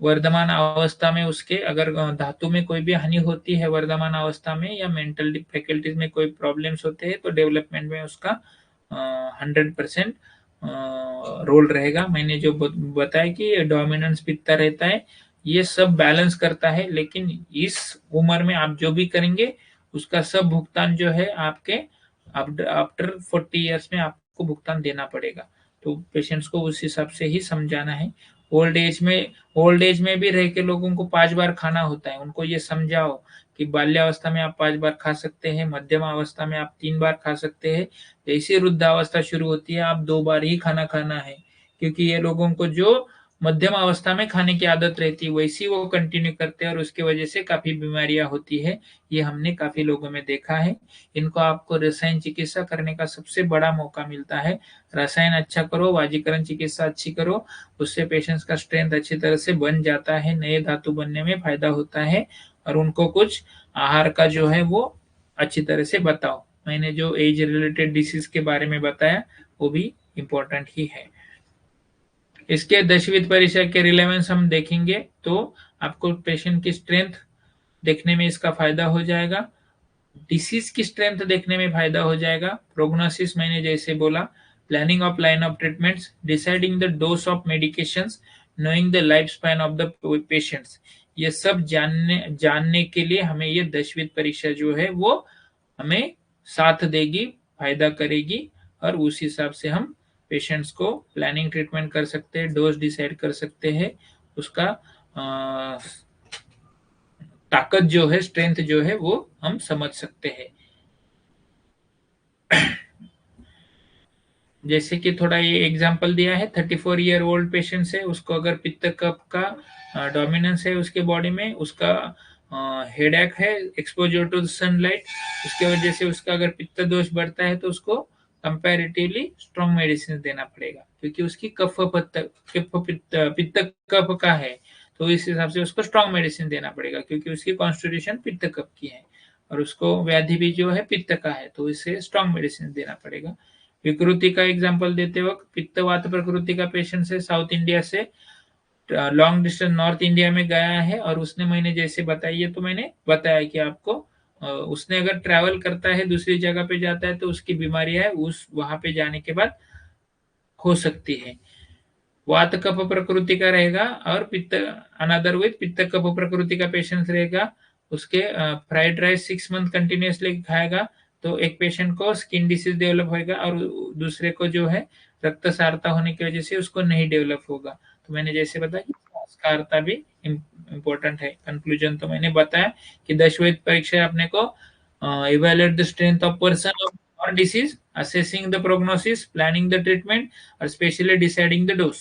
वर्धमान अवस्था में उसके अगर धातु में कोई भी हानि होती है वर्धमान अवस्था में या मेंटल फैकल्टीज में कोई प्रॉब्लम्स होते हैं तो डेवलपमेंट में उसका 100% रोल रहेगा। मैंने जो बताया कि डोमिनेंस पित्ता रहता है, ये सब बैलेंस करता है, लेकिन इस उम्र में आप जो भी करेंगे उसका सब भुगतान जो है आपके आफ्टर 40 इयर्स में आपको भुगतान देना पड़ेगा। तो पेशेंट्स को उस हिसाब से ही समझाना है। ओल्ड एज में भी रह के लोगों को 5 बार खाना होता है, उनको ये समझाओ कि बाल्यावस्था में आप 5 बार खा सकते हैं, मध्यम अवस्था में आप 3 बार खा सकते हैं, जैसे वृद्धावस्था शुरू होती है आप 2 बार ही खाना खाना है। क्योंकि ये लोगों को जो मध्यम अवस्था में खाने की आदत रहती है वैसी वो कंटिन्यू करते हैं और उसके वजह से काफी बीमारियां होती है। ये हमने काफी लोगों में देखा है। इनको आपको रसायन चिकित्सा करने का सबसे बड़ा मौका मिलता है। रसायन अच्छा करो, वाजीकरण चिकित्सा अच्छी करो, उससे पेशेंट्स का स्ट्रेंथ अच्छी तरह से बन जाता है, नए धातु बनने में फायदा होता है। और उनको कुछ आहार का जो है वो अच्छी तरह से बताओ। मैंने जो एज रिलेटेड डिसीज के बारे में बताया वो भी इम्पोर्टेंट ही है। इसके दशविध परिचय के रिलेवेंस हम देखेंगे तो आपको पेशेंट की स्ट्रेंथ देखने में इसका फायदा हो जाएगा, डिसीज की स्ट्रेंथ देखने में फायदा हो जाएगा, प्रोग्नोसिस मैंने जैसे बोला, planning of line of treatments, deciding the dose of medications, knowing the life span of the patients. ये सब जानने के लिए हमें ये दशविध परीक्षा जो है वो हमें साथ देगी, फायदा करेगी और उस हिसाब से हम पेशेंट्स को प्लानिंग ट्रीटमेंट कर सकते हैं, डोज डिसाइड कर सकते हैं, उसका ताकत जो है, स्ट्रेंथ जो है वो हम समझ सकते हैं। जैसे कि थोड़ा ये एग्जांपल दिया है, 34 ईयर ओल्ड पेशेंट है, उसको अगर पित्त कफ का डोमिनेंस है उसके बॉडी में, उसका हेडेक है, एक्सपोजर टू सनलाइट, उसके वजह से उसका अगर पित्त दोष बढ़ता है तो उसको कंपैरेटिवली स्ट्रॉन्ग मेडिसिन देना पड़ेगा, क्योंकि उसकी पित्त कफ का है तो इस हिसाब से उसको स्ट्रॉन्ग मेडिसिन देना पड़ेगा, क्योंकि उसकी कॉन्स्टिट्यूशन पित्त कफ की है और उसको व्याधि भी जो है पित्त का है तो इसे स्ट्रॉन्ग मेडिसिन देना पड़ेगा। विकृति का एग्जांपल देते वक्त, पित्तवात प्रकृति का पेशेंट है, साउथ इंडिया से लॉन्ग डिस्टेंस नॉर्थ इंडिया में गया है और उसने, मैंने जैसे बताई है तो मैंने बताया कि आपको उसने अगर ट्रैवल करता है दूसरी जगह पे जाता है तो उसकी बीमारी है उस वहां पे जाने के बाद हो सकती है। वात कफ प्रकृति का रहेगा और पित्त अनदर विद पित्त कफ प्रकृति का पेशेंट रहेगा, उसके फ्राइड राइस 6 मंथ कंटिन्यूसली खाएगा तो एक पेशेंट को स्किन डिसीज डेवलप होगा और दूसरे को जो है रक्त सारता होने की वजह से उसको नहीं डेवलप होगा। तो मैंने जैसे बताया संस्कारता भी इम्पोर्टेंट है। कंक्लूजन तो मैंने बताया कि दशविध परीक्षा अपने को evaluate the strength of person और disease, assessing the prognosis, planning the treatment और specially deciding the dose.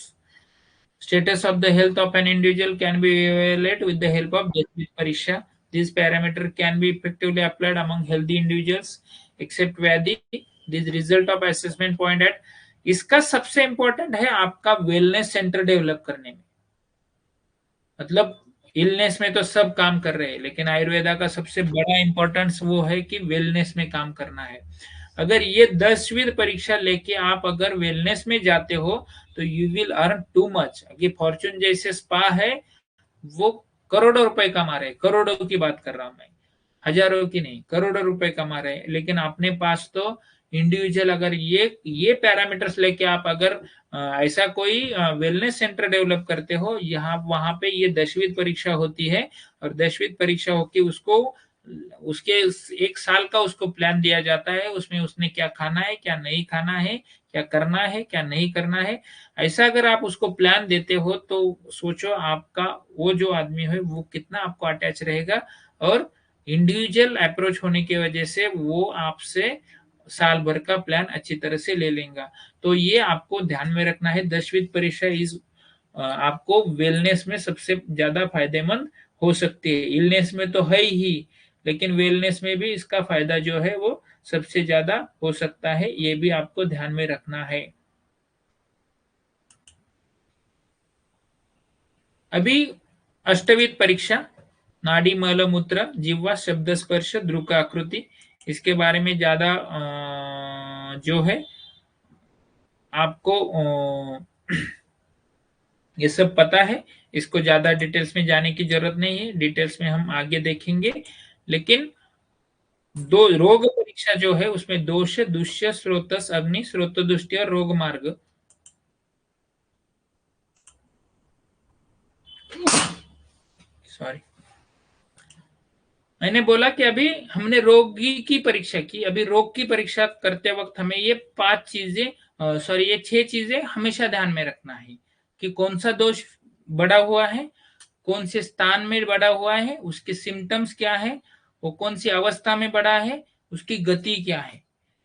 Status of the health of an individual can be evaluated with the help of Dashwith Pariksha. These parameters can be effectively applied among healthy individuals, except Vyadi. This result of assessment point at इसका सबसे important है आपका wellness centre develop करने में। मतलब illness में तो सब काम कर रहे हैं, लेकिन आयुर्वेदा का सबसे बड़ा इंपॉर्टेंस वो है कि वेलनेस में काम करना है। अगर ये 10वीं परीक्षा लेके आप अगर वेलनेस में जाते हो तो you will earn too much. ये फॉर्चून जैसे स्पा है वो करोड़ों रुपए कमा रहे, करोड़ों की बात कर रहा हूं मैं, हजारों की नहीं, करोड़ों रुपए कमा रहे हैं। लेकिन अपने पास तो इंडिविजुअल अगर ये पैरामीटर्स लेके आप अगर ऐसा कोई वेलनेस सेंटर डेवलप करते हो, यहाँ वहां पे ये 10वीं परीक्षा होती है और 10वीं परीक्षा होके उसको उसके एक साल का उसको प्लान दिया जाता है। उसमें उसने क्या खाना है, क्या नहीं खाना है, क्या करना है, क्या नहीं करना है। ऐसा अगर आप उसको प्लान देते हो तो सोचो आपका वो जो आदमी है वो कितना आपको अटैच रहेगा और इंडिविजुअल अप्रोच होने की वजह से वो आपसे साल भर का प्लान अच्छी तरह से ले लेगा। तो ये आपको ध्यान में रखना है। 10वीं परीक्षा इस आपको वेलनेस में सबसे ज्यादा फायदेमंद हो सकती है। इलनेस में तो है ही, लेकिन वेलनेस में भी इसका फायदा जो है वो सबसे ज्यादा हो सकता है। ये भी आपको ध्यान में रखना है। अभी अष्टविध परीक्षा, नाड़ी मल मूत्र जिह्वा शब्द स्पर्श ध्रुक आकृति, इसके बारे में ज्यादा जो है आपको ये सब पता है। इसको ज्यादा डिटेल्स में जाने की जरूरत नहीं है, डिटेल्स में हम आगे देखेंगे। लेकिन दो रोग परीक्षा जो है उसमें दोष, दुष्य, स्रोतस, अग्नि, स्रोत दृष्टि और रोग मार्ग। सॉरी, मैंने बोला कि अभी हमने रोगी की परीक्षा की। अभी रोग की परीक्षा करते वक्त हमें ये 5 चीजें सॉरी ये 6 चीजें हमेशा ध्यान में रखना है कि कौन सा दोष बढ़ा हुआ है, कौन से स्थान में बढ़ा हुआ है, उसके सिम्टम्स क्या है, वो कौन सी अवस्था में बढ़ा है, उसकी गति क्या है।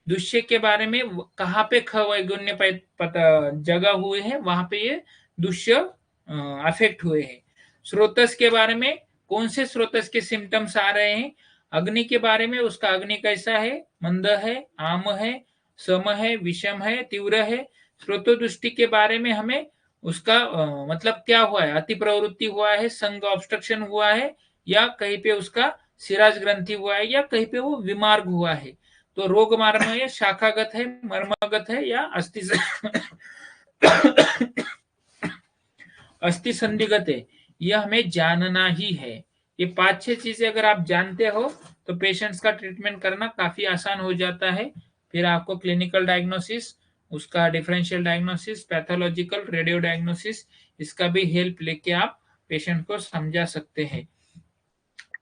दुष्य के बारे में कहाँ पे खवैगुण्य जगह हुए हैं, वहां पे ये दुष्य अफेक्ट हुए हैं। स्रोतस के बारे में कौन से स्रोतस के सिम्टम्स आ रहे हैं। अग्नि के बारे में उसका अग्नि कैसा है, मंद है, आम है, सम है, विषम है, तीव्र है। स्रोतो दृष्टि के बारे में हमें उसका मतलब क्या हुआ है, अति प्रवृत्ति हुआ है, संग ऑब्स्ट्रक्शन हुआ है, या कहीं पे उसका सिराज ग्रंथि हुआ है, या कहीं पे वो विमार्ग हुआ है। तो रोग मार्ग में शाखागत है, मर्मगत है, या अस्थि संधिगत है, यह हमें जानना ही है। ये 5-6 चीजें अगर आप जानते हो तो पेशेंट्स का ट्रीटमेंट करना काफी आसान हो जाता है। फिर आपको क्लिनिकल डायग्नोसिस, उसका differential diagnosis, pathological, radio diagnosis, इसका भी हेल्प लेके आप पेशेंट को समझा सकते हैं।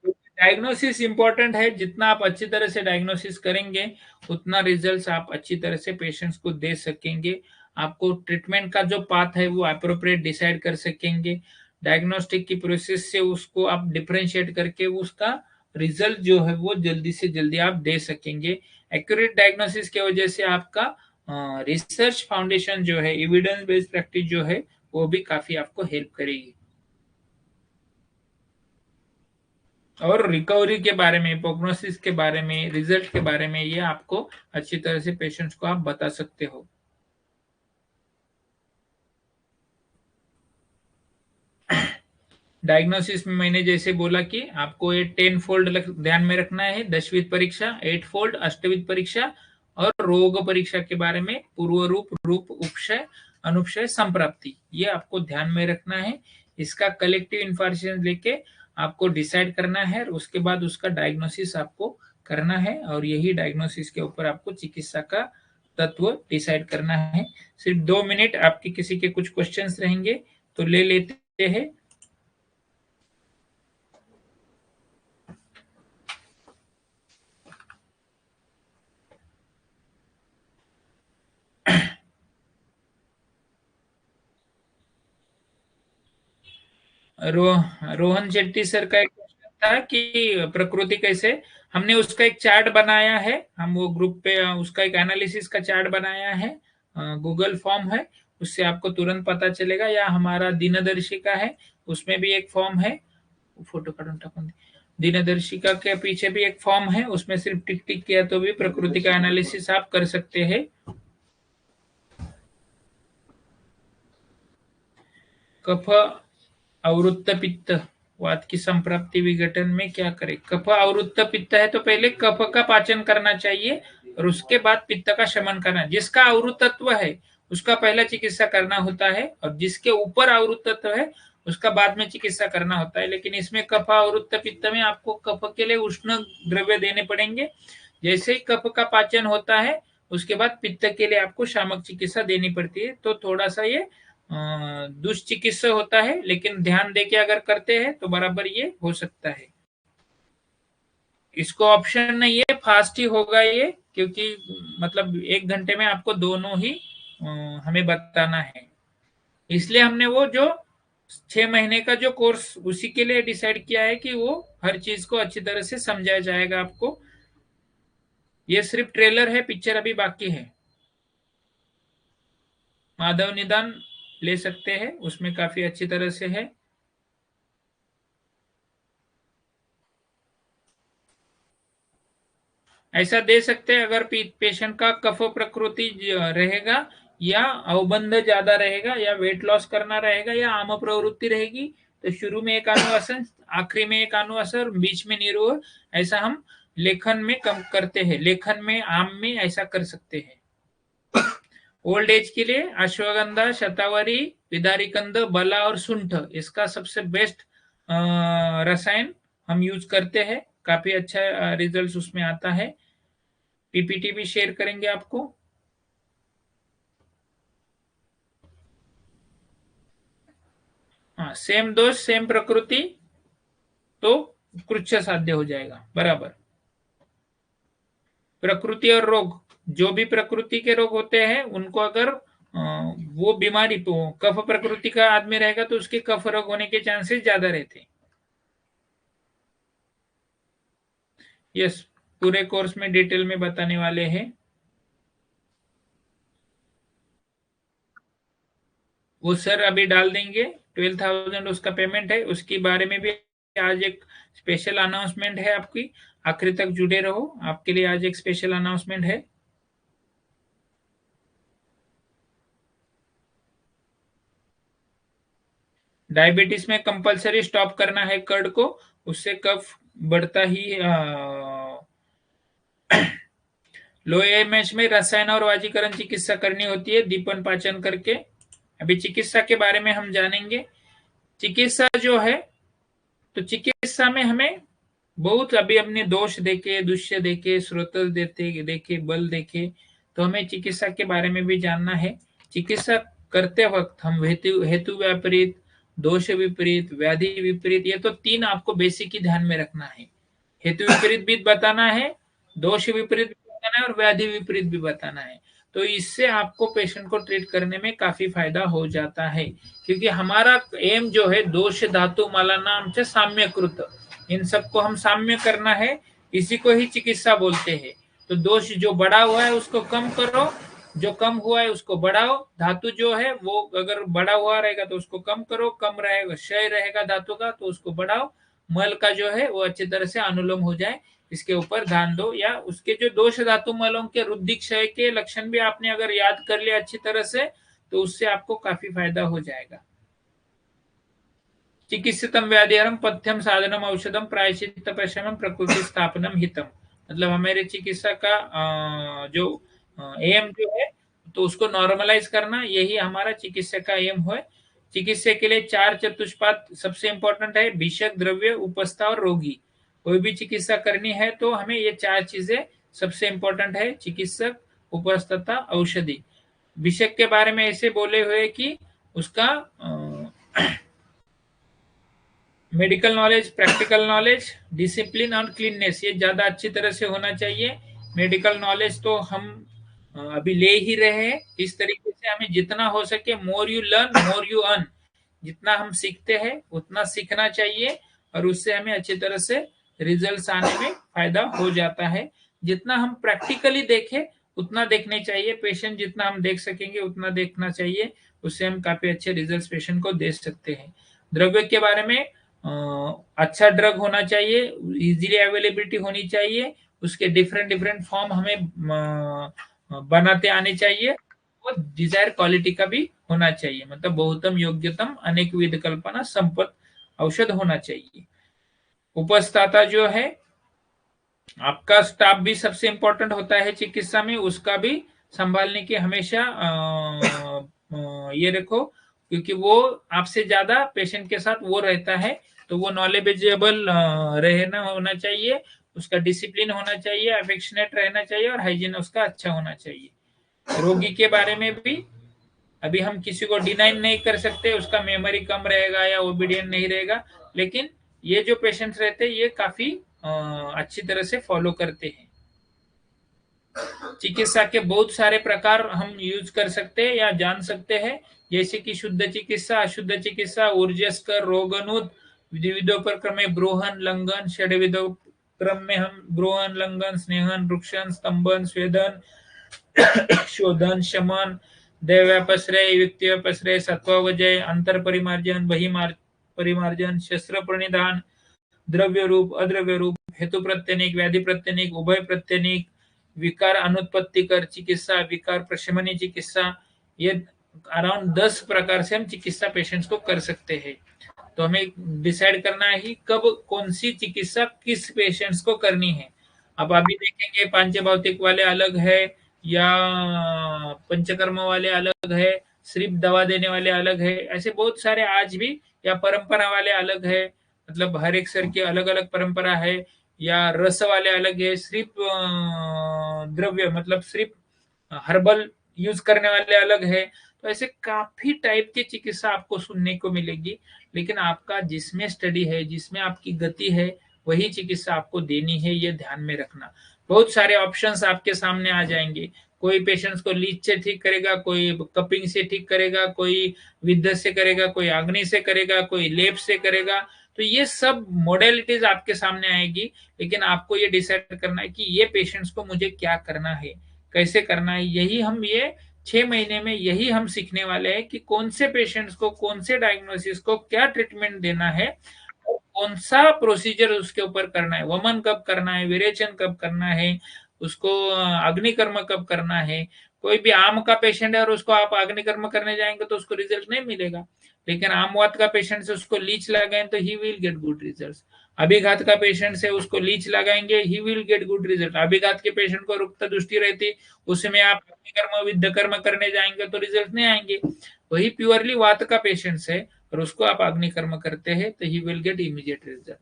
डायग्नोसिस इंपॉर्टेंट है। जितना आप अच्छी तरह से डायग्नोसिस करेंगे उतना रिजल्ट्स आप अच्छी तरह से पेशेंट्स को दे सकेंगे। आपको ट्रीटमेंट का जो पाथ है वो अप्रोप्रिएट डिसाइड कर सकेंगे। डायग्नोस्टिक की प्रोसेस से उसको आप डिफरेंशिएट करके उसका रिजल्ट जो है वो जल्दी से जल्दी आप दे सकेंगे। एक्यूरेट डायग्नोसिस की वजह से आपका रिसर्च फाउंडेशन जो है, एविडेंस बेस्ड प्रैक्टिस जो है, वो भी काफी आपको हेल्प करेगी। और रिकवरी के बारे में, प्रोग्नोसिस के बारे में, रिजल्ट के बारे में ये आपको अच्छी तरह से पेशेंट्स को आप बता सकते हो। डायग्नोसिस में मैंने जैसे बोला कि आपको ये 10 फोल्ड ध्यान में रखना है। 10वीं परीक्षा, 8 फोल्ड अष्टविध परीक्षा और रोग परीक्षा के बारे में पूर्व रूप, रूप, उपशय, अनुपशय, संप्राप्ति, ये आपको ध्यान में रखना है। इसका कलेक्टिव इंफॉर्मेशन लेके आपको डिसाइड करना है और उसके बाद उसका डायग्नोसिस आपको करना है। और यही डायग्नोसिस के ऊपर आपको चिकित्सा का तत्व डिसाइड करना है। सिर्फ 2 मिनट, आपके किसी के कुछ क्वेश्चंस रहेंगे तो ले लेते हैं। रोहन शेट्टी सर का एक क्वेश्चन था कि प्रकृति कैसे, हमने उसका एक चार्ट बनाया है, हम वो ग्रुप पे उसका एक एनालिसिस का चार्ट बनाया है, गूगल फॉर्म है, उससे आपको तुरंत पता चलेगा, या हमारा दिनदर्शिका है उसमें भी एक फॉर्म है, फोटो काढून दिनदर्शिका के पीछे भी एक फॉर्म है, उसमें सिर्फ टिक टिक किया तो भी प्रकृति का एनालिसिस आप कर सकते हैं। कफ अवृत्त पित्त वात की संप्राप्ति विघटन में क्या करें? कफ अवृत्त पित्त है तो पहले कफ का पाचन करना चाहिए और उसके बाद पित्त का शमन करना। जिसका अवृत्तत्व है उसका पहला चिकित्सा करना होता है, और जिसके ऊपर अवृत्तत्व है उसका बाद में चिकित्सा करना होता है। लेकिन इसमें कफ अवृत्त पित्त में आपको कफ के लिए उष्ण द्रव्य देने पड़ेंगे। जैसे ही कफ का पाचन होता है उसके बाद पित्त के लिए आपको शामक चिकित्सा देनी पड़ती है। तो थोड़ा सा ये दुष्चिकित्सा होता है, लेकिन ध्यान देके अगर करते हैं तो बराबर ये हो सकता है। इसको ऑप्शन नहीं है, फास्ट ही होगा ये, क्योंकि मतलब 1 घंटे में आपको दोनों ही हमें बताना है। इसलिए हमने वो जो 6 महीने का जो कोर्स उसी के लिए डिसाइड किया है कि वो हर चीज को अच्छी तरह से समझाया जाएगा आपको। ये सिर्फ ट्रेलर है, पिक्चर अभी बाकी है। माधव निदान ले सकते हैं, उसमें काफी अच्छी तरह से है। ऐसा दे सकते हैं अगर पेशेंट का कफ प्रकृति रहेगा, या अवबंध ज्यादा रहेगा, या वेट लॉस करना रहेगा, या आम प्रवृत्ति रहेगी, तो शुरू में एक अनुवासन, आखिरी में एक अनुवासन, बीच में निरोध, ऐसा हम लेखन में कम करते हैं। लेखन में आम में ऐसा कर सकते हैं। ओल्ड एज के लिए अश्वगंधा, शतावरी, विदारीकंद, बला और सुंठ इसका सबसे बेस्ट रसायन हम यूज करते हैं। काफी अच्छा रिजल्ट उसमें आता है। पीपीटी भी शेयर करेंगे आपको। हाँ, सेम दोष सेम प्रकृति तो कृच्छ साध्य हो जाएगा बराबर। प्रकृति और रोग, जो भी प्रकृति के रोग होते हैं उनको अगर वो बीमारी कफ प्रकृति का आदमी रहेगा तो उसके कफ रोग होने के चांसेस ज्यादा रहते हैं। यस, पूरे कोर्स में डिटेल में बताने वाले हैं। वो सर अभी डाल देंगे। 12,000 उसका पेमेंट है, उसके बारे में भी आज एक स्पेशल अनाउंसमेंट है आपकी। आखिरी तक जुड़े रहो, आपके लिए आज एक स्पेशल अनाउंसमेंट है। डायबिटीज में कंपलसरी स्टॉप करना है कर्ड को, उससे कफ बढ़ता ही। लो एमएच में रसायन और वाजीकरण चिकित्सा करनी होती है दीपन पाचन करके। अभी चिकित्सा के बारे में हम जानेंगे। चिकित्सा जो है, तो चिकित्सा में हमें बहुत, अभी हमने दोष देखे, दुष्य देखे, स्रोत देखे, बल देखे, तो हमें चिकित्सा के बारे में भी जानना है। चिकित्सा करते वक्त हम हेतु विपरीत, दोष विपरीत, व्याधि विपरीत, ये तो 3 आपको बेसिक ही ध्यान में रखना है। हेतु विपरीत भी बताना है, दोष विपरीत भी बताना है, और व्याधि विपरीत भी बताना है। तो इससे आपको पेशेंट को ट्रीट करने में काफी फायदा हो जाता है, क्योंकि हमारा एम जो है दोष धातु मलानाम च साम्यकृत, इन सबको हम साम्य करना है, इसी को ही चिकित्सा बोलते हैं। तो दोष जो बढ़ा हुआ है उसको कम करो, जो कम हुआ है उसको बढ़ाओ। धातु जो है वो अगर बढ़ा हुआ रहेगा तो उसको कम करो, कम रहेगा क्षय रहेगा धातु का तो उसको बढ़ाओ। मल का जो है वो अच्छी तरह से अनुलोम हो जाए, इसके ऊपर ध्यान दो। या उसके जो दोष धातु मलों के रुद्धि क्षय के लक्षण भी आपने अगर याद कर लिया अच्छी तरह से, तो उससे आपको काफी फायदा हो जाएगा। चिकित्सितम व्याधिहरम पथ्यम साधनम औषधम प्रायश्चित्त प्रशमन प्रकृति स्थापनम हितम, मतलब हमारे चिकित्सा का जो एम जो है, तो उसको नॉर्मलाइज करना, यही हमारा चिकित्सा का एम है। चिकित्सा के लिए 4 चतुष्पाद सबसे इंपॉर्टेंट है, विषक, द्रव्य, उपस्था और रोगी। कोई भी चिकित्सा करनी है तो हमें ये 4 चीजें सबसे इंपॉर्टेंट है, चिकित्सक, उपस्थता, औषधि। विषक के बारे में ऐसे बोले हुए कि उसका medical knowledge, practical knowledge, discipline और क्लीननेस, ये ज्यादा अच्छी तरह से होना चाहिए। मेडिकल नॉलेज तो हम अभी ले ही रहे हैं। इस तरीके से हमें जितना हो सके, more you learn more you earn, जितना हम सीखते हैं उतना सीखना चाहिए और उससे हमें अच्छी तरह से रिजल्ट्स आने में फायदा हो जाता है। जितना हम प्रैक्टिकली देखें उतना देखने चाहिए, पेशेंट जितना हम देख सकेंगे उतना देखना चाहिए, उससे हम काफी अच्छे रिजल्ट्स पेशेंट को दे सकते हैं। द्रव्य के बारे में अच्छा ड्रग होना चाहिए, इजीली अवेलेबिलिटी होनी चाहिए, उसके डिफरेंट डिफरेंट फॉर्म हमें बनाते आने चाहिए और डिजायर क्वालिटी का भी होना चाहिए, मतलब बहुतम योग्यतम अनेक विध कल्पना संपत्त औषध होना चाहिए। उपस्थाता जो है आपका स्टाफ भी सबसे इंपॉर्टेंट होता है चिकित्सा में, उसका भी संभालने की हमेशा ये रखो, क्योंकि वो आपसे ज्यादा पेशेंट के साथ वो रहता है, तो वो नॉलेजेबल रहना होना चाहिए, उसका डिसिप्लिन होना चाहिए, अफेक्शनेट रहना चाहिए और हाइजीन उसका अच्छा होना चाहिए। रोगी के बारे में भी अभी हम किसी को डिनाई नहीं कर सकते, उसका मेमोरी कम रहेगा या ओबीडियंट नहीं रहेगा, लेकिन ये जो पेशेंट्स रहते हैं ये काफी अच्छी तरह से फॉलो करते हैं। चिकित्सा के बहुत सारे प्रकार हम यूज कर सकते हैं या जान सकते हैं, जैसे कि शुद्ध चिकित्सा, अशुद्ध चिकित्सा, ऊर्जस्कर, रोगनुत, विविधोपक्रमे ब्रूहन, लंघन, षड्विधो क्रम में हम ब्रूहन, लंघन, स्नेहन, रुक्षन, स्तंभन, स्वेदन, शोधन, शमन, दैव्यापश्रय, युक्तिव्यापश्रय, सत्वावजय, अंतर परिमार्जन, परिमार्जन, शस्त्र प्रणिधान, द्रव्य रूप, अद्रव्य रूप, हेतु प्रत्यनिक, व्याधि प्रत्यनिक, उभय प्रत्यनिक, विकार अनुत्पत्तिकर चिकित्सा, विकार प्रशमनी चिकित्सा, ये अराउंड 10 प्रकार से हम चिकित्सा पेशेंट्स को कर सकते हैं। तो हमें डिसाइड करना है कि कब कौन सी चिकित्सा किस पेशेंट्स को करनी है। अब अभी देखेंगे पांचभौतिक वाले अलग है या पंचकर्म वाले अलग है, सिर्फ दवा देने वाले अलग है, ऐसे बहुत सारे आज भी, या परंपरा वाले अलग है, मतलब हर एक सर की अलग अलग परंपरा है, या रस वाले अलग है, सिर्फ द्रव्य मतलब सिर्फ हर्बल यूज करने वाले अलग है। तो ऐसे काफी टाइप की चिकित्सा आपको सुनने को मिलेगी, लेकिन आपका जिसमें स्टडी है, जिसमें आपकी गति है, वही चिकित्सा आपको देनी है, ये ध्यान में रखना। बहुत सारे ऑप्शंस आपके सामने आ जाएंगे, कोई पेशेंट्स को लीच से ठीक करेगा, कोई कपिंग से ठीक करेगा, कोई विद्युत से करेगा, कोई अग्नि से करेगा, कोई लेप से करेगा। तो ये सब मॉडलिटीज आपके सामने आएगी, लेकिन आपको ये डिसाइड करना है कि ये पेशेंट्स को मुझे क्या करना है, कैसे करना है। यही हम ये 6 महीने में यही हम सीखने वाले हैं कि कौन से पेशेंट्स को कौन से डायग्नोसिस को क्या ट्रीटमेंट देना है और कौन सा प्रोसीजर उसके ऊपर करना है, वमन कब करना है, विरेचन कब करना है, उसको अग्निकर्म कब करना है। कोई भी आम का पेशेंट है और उसको आप अग्निकर्म करने जाएंगे तो उसको रिजल्ट नहीं मिलेगा, लेकिन आमवात का पेशेंट से उसको लीच लगाएं तो he will get good result. अभिघात का पेशेंट से उसको लीच लगाएंगे, he will get good result. अभिघात के पेशेंट को रुक्त दृष्टि रहती, उसमें आप अग्निकर्म विद्यकर्म करने जाएंगे तो रिजल्ट नहीं आएंगे। वही प्योरली वात का पेशेंट है और उसको आप अग्निकर्म करते हैं तो he will get immediate result.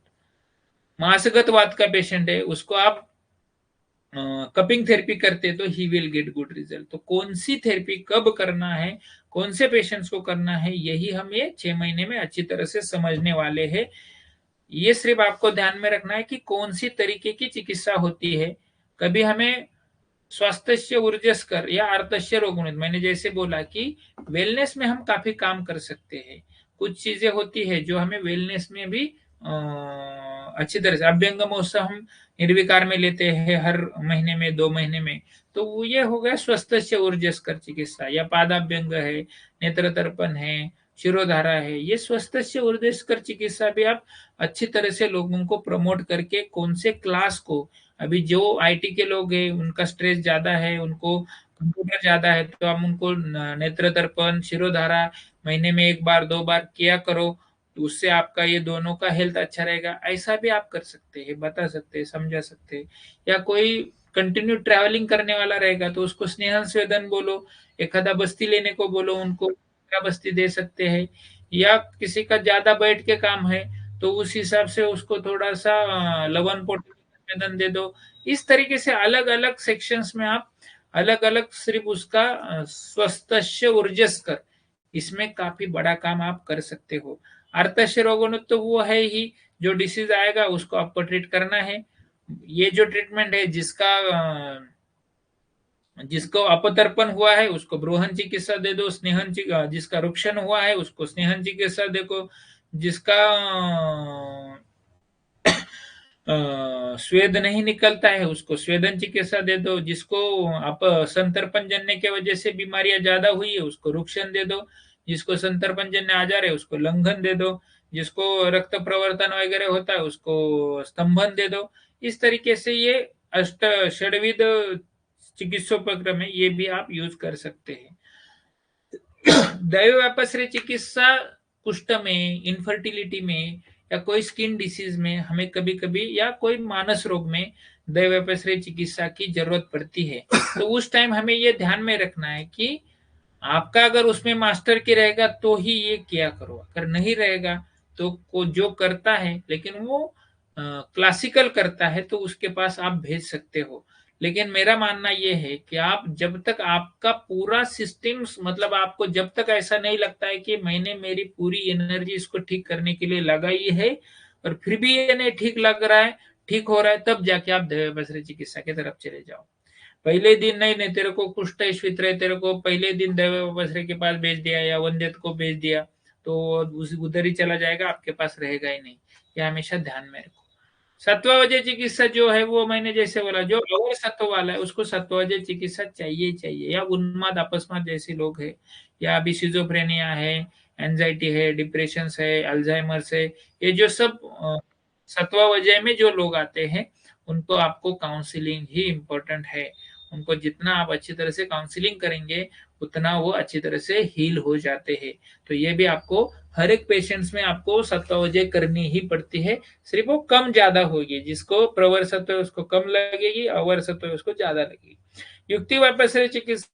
मांसगत वात का पेशेंट है, उसको आप कपिंग थेरेपी करते तो he will get good result. तो कौन सी थेरेपी कब करना है, कौन से पेशेंट्स को करना है, यही हम ये 6 महीने में अच्छी तरह से समझने वाले हैं। ये सिर्फ आपको ध्यान में रखना है कि कौन सी तरीके की चिकित्सा होती है। कभी हमें स्वास्थ्य ऊर्जस्कर या अर्थस्य रोगुणित, मैंने जैसे बोला कि वेलनेस में हम काफी काम कर सकते हैं, कुछ चीजें होती है जो हमें वेलनेस में भी अच्छी तरह से, अभ्यंग महोत्सव हम निर्विकार में लेते हैं हर महीने में 2 महीने में, तो वो ये हो गया स्वस्थ ऊर्जस्कर चिकित्सा, या पादाभ्यंग है, नेत्र तर्पण है, शिरोधारा है, ये स्वस्थ ऊर्जस्कर चिकित्सा भी आप अच्छी तरह से लोगों को प्रमोट करके कौन से क्लास को, अभी जो आईटी के लोग हैं उनका स्ट्रेस ज्यादा है, उनको कंप्यूटर ज्यादा है, तो हम उनको नेत्र तर्पण शिरोधारा महीने में 1 बार 2 बार किया करो, तो उससे आपका ये दोनों का हेल्थ अच्छा रहेगा। ऐसा भी आप कर सकते हैं, बता सकते हैं, समझा सकते हैं। या कोई कंटिन्यू ट्रैवलिंग करने वाला रहेगा तो उसको स्नेहन स्वेदन बोलो, एखादा बस्ती लेने को बोलो, उनको बस्ती दे सकते हैं। या किसी का ज्यादा बैठ के काम है तो उस हिसाब से उसको थोड़ा सा लवन पोटी निवेदन दे दो। इस तरीके से अलग अलग सेक्शंस में आप अलग अलग सिर्फ उसका स्वस्थ ऊर्जस्कर, इसमें काफी बड़ा काम आप कर सकते हो। अर्थस्य रोगों तो वो है ही, जो डिसीज आएगा उसको आपको ट्रीट करना है। ये जो ट्रीटमेंट है जिसका जिसको अपतर्पण हुआ है उसको ब्रूहन चिकित्सा दे दो, जिसका रुक्षण हुआ है उसको स्नेहन चिकित्सा देखो, जिसका स्वेद नहीं निकलता है उसको स्वेदन चिकित्सा दे दो, जिसको आप संतर्पण जन्य के वजह से बीमारियां ज्यादा हुई है उसको रुक्षण दे दो, जिसको संतर्पण जन्य आजार है उसको लंघन दे दो, जिसको रक्त प्रवर्तन वगैरह होता है उसको स्तंभन दे दो। इस तरीके से ये अष्ट षड्विध चिकित्सोपक्रम है, ये भी आप यूज कर सकते हैं। दैव व्यापश्रय चिकित्सा कुष्ठ में, इनफर्टिलिटी में, या कोई स्किन डिसीज में हमें कभी कभी, या कोई मानस रोग में दैव व्यापश्रय चिकित्सा की जरूरत पड़ती है। तो उस टाइम हमें ये ध्यान में रखना है कि आपका अगर उसमें मास्टर की रहेगा तो ही ये किया करो, अगर नहीं रहेगा तो को जो करता है लेकिन वो क्लासिकल करता है तो उसके पास आप भेज सकते हो। लेकिन मेरा मानना ये है कि आप जब तक आपका पूरा सिस्टम, मतलब आपको जब तक ऐसा नहीं लगता है कि मैंने मेरी पूरी एनर्जी इसको ठीक करने के लिए लगाई है और फिर भी ये नहीं ठीक लग रहा है, ठीक हो रहा है, तब जाके आप दैवव्यापश्रय चिकित्सा की तरफ चले जाओ। पहले दिन नहीं तेरे को कुष्ठ वित रहे, तेरे को पहले दिन दैवव्यापश्रय के पास भेज दिया या वंद्यत को भेज दिया तो उधर ही चला जाएगा, आपके पास रहेगा ही नहीं। ये हमेशा ध्यान में रखो। सत्ववजय चिकित्सा जो है वो मैंने जैसे बोला, जो अवर सत्व वाला है उसको सत्ववजय चिकित्सा चाहिए चाहिए, या उन्माद अपस्माद जैसे लोग है, या अभी सिजोफ्रेनिया है, एंजाइटी है, डिप्रेशन है, अल्जाइमर्स है, ये जो सब सत्ववजय में जो लोग आते हैं उनको आपको काउंसलिंग ही इम्पोर्टेंट है। उनको जितना आप अच्छी तरह से काउंसलिंग करेंगे उतना वो अच्छी तरह से हील हो जाते हैं। तो ये भी आपको हर एक पेशेंट्स में आपको सत्ववजय करनी ही पड़ती है, सिर्फ वो कम ज्यादा होगी, जिसको प्रवर सत्व है उसको कम लगेगी, अवर सत्व है उसको ज्यादा लगेगी। युक्ति व्यापश्रय चिकित्सा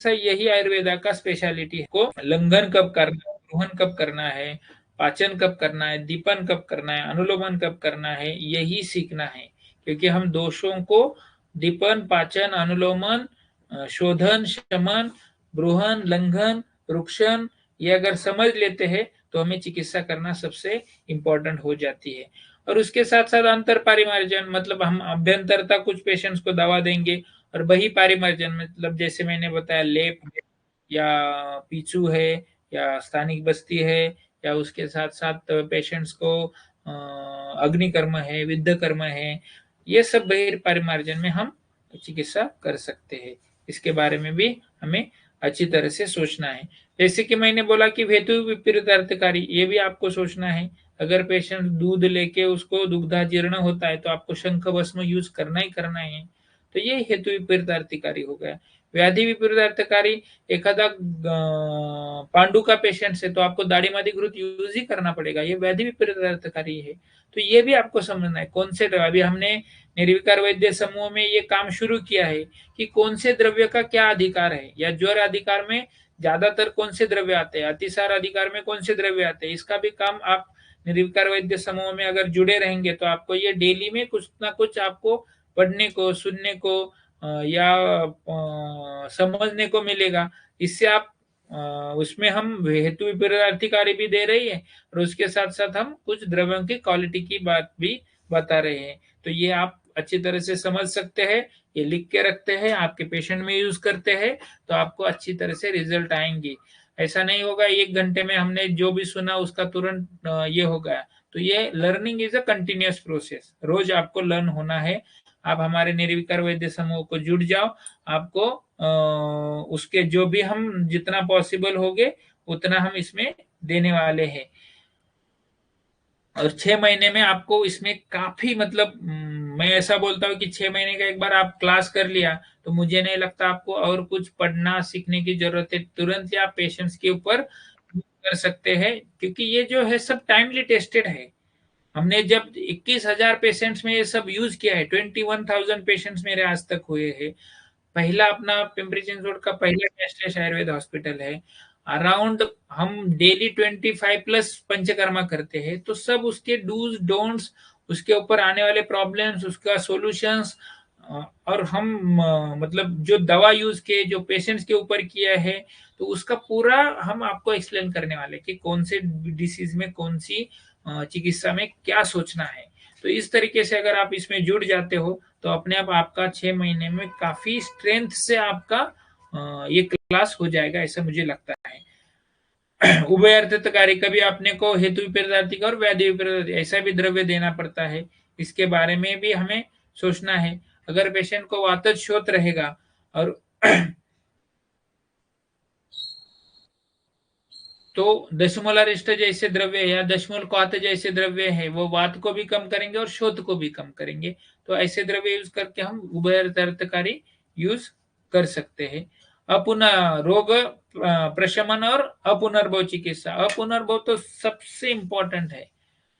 यही आयुर्वेदा का स्पेशलिटी है, को लंघन कब करना है, रोहन कब करना है, पाचन कब करना है, दीपन कब करना है, अनुलोमन कब करना है, यही सीखना है। क्योंकि हम दोषों को दीपन, पाचन, अनुलोमन, शोधन, शमन, ब्रूहन, लंघन, रुक्षण, ये अगर समझ लेते हैं तो हमें चिकित्सा करना सबसे इम्पोर्टेंट हो जाती है। और उसके साथ साथ अंतर पारिमार्जन, मतलब हम अभ्यंतरता कुछ पेशेंट्स को दवा देंगे, और वही पारिमार्जन मतलब जैसे मैंने बताया लेप है, या पीछू है, या स्थानिक बस्ती है, या उसके साथ साथ पेशेंट्स को अग्निकर्म है, विद्ध कर्म है, ये सब पारिमार्जन में हम चिकित्सा कर सकते हैं। इसके बारे में भी हमें अच्छी तरह से सोचना है। जैसे कि मैंने बोला कि हेतु विपरीतार्थकारी, ये भी आपको सोचना है। अगर पेशेंट दूध लेके उसको दुग्धाजीर्ण होता है तो आपको शंख भस्म यूज करना ही करना है। तो ये हेतु विपरीतार्थकारी हो गया। व्याधि विपरीतार्थकारी, एखादा पांडु का पेशेंट है तो आपको दाढ़ी मादी घृत यूज ही करना पड़ेगा, ये व्याधि विपरीतार्थकारी है। तो ये भी आपको समझना है कौन से, अभी हमने निर्विकार वैद्य समूह में ये काम शुरू किया है कि कौन से द्रव्य का क्या अधिकार है, या ज्वर अधिकार में ज्यादातर कौन से द्रव्य आते हैं, अतिसार अधिकार में कौन से द्रव्य आते हैं, इसका भी काम आप निर्विकार वैद्य समूह में अगर जुड़े रहेंगे तो आपको ये डेली में कुछ ना कुछ आपको पढ़ने को, सुनने को या समझने को मिलेगा। इससे आप उसमें हम हेतु विपरीतार्थकारी भी दे रही है और उसके साथ साथ हम कुछ द्रव्यों की क्वालिटी की बात भी बता रहे हैं। तो ये आप अच्छी तरह से समझ सकते हैं, ये लिख के रखते हैं, आपके पेशेंट में यूज करते हैं तो आपको अच्छी तरह से रिजल्ट आएंगे। ऐसा नहीं होगा 1 घंटे में हमने जो भी सुना उसका तुरंत ये हो गया। तो ये learning is a continuous process, रोज आपको लर्न होना है। आप हमारे निर्विकार वैद्य समूह को जुड़ जाओ, आपको उसके जो भी हम जितना पॉसिबल होगे उतना हम इसमें देने वाले हैं। और 6 महीने में आपको इसमें काफी, मतलब मैं ऐसा बोलता हूँ कि 6 महीने का एक बार आप क्लास कर लिया तो मुझे नहीं लगता आपको और कुछ पढ़ना सीखने की जरूरत है, तुरंत ही आप पेशेंट्स के ऊपर कर सकते हैं। क्योंकि ये जो है सब टाइमली टेस्टेड है। हमने जब 21,000 पेशेंट्स में ये सब यूज किया है, 21,000 पेशेंट्स मेरे आज तक हुए हैं। पहला अपना पिंपरी चिंचवड का पहला टेस्ट आयुर्वेद हॉस्पिटल है। अराउंड हम डेली 25+ पंचकर्मा करते हैं, तो सब उसके डूज डोंट्स, उसके ऊपर आने वाले प्रॉब्लम्स, उसका सॉल्यूशंस, और हम मतलब जो दवा यूज किए जो पेशेंट्स के ऊपर किया है तो उसका पूरा हम आपको एक्सप्लेन करने वाले कि कौन से डिसीज में कौन सी चिकित्सा में क्या सोचना है। तो इस तरीके से अगर आप इसमें जुड़ जाते हो तो अपने आप आपका 6 महीने में काफी स्ट्रेंथ से आपका ये क्लास हो जाएगा, ऐसा मुझे लगता है। उभयर्थकारी कभी अपने को हेतु विपरीतार्थी और व्याधि विपरीतार्थी ऐसा भी द्रव्य देना पड़ता है, इसके बारे में भी हमें सोचना है। अगर पेशेंट को वातज रहेगा और तो दशमूलारिष्ट जैसे द्रव्य या दशमूल क्वाथ जैसे द्रव्य है वो वात को भी कम करेंगे और शोथ को भी कम करेंगे। तो ऐसे द्रव्य यूज करके हम उभयर्थकारी यूज कर सकते हैं। अपुनः रोग प्रशमन और अपुनर्भव चिकित्सा। अपुनर्भव तो सबसे इंपॉर्टेंट है,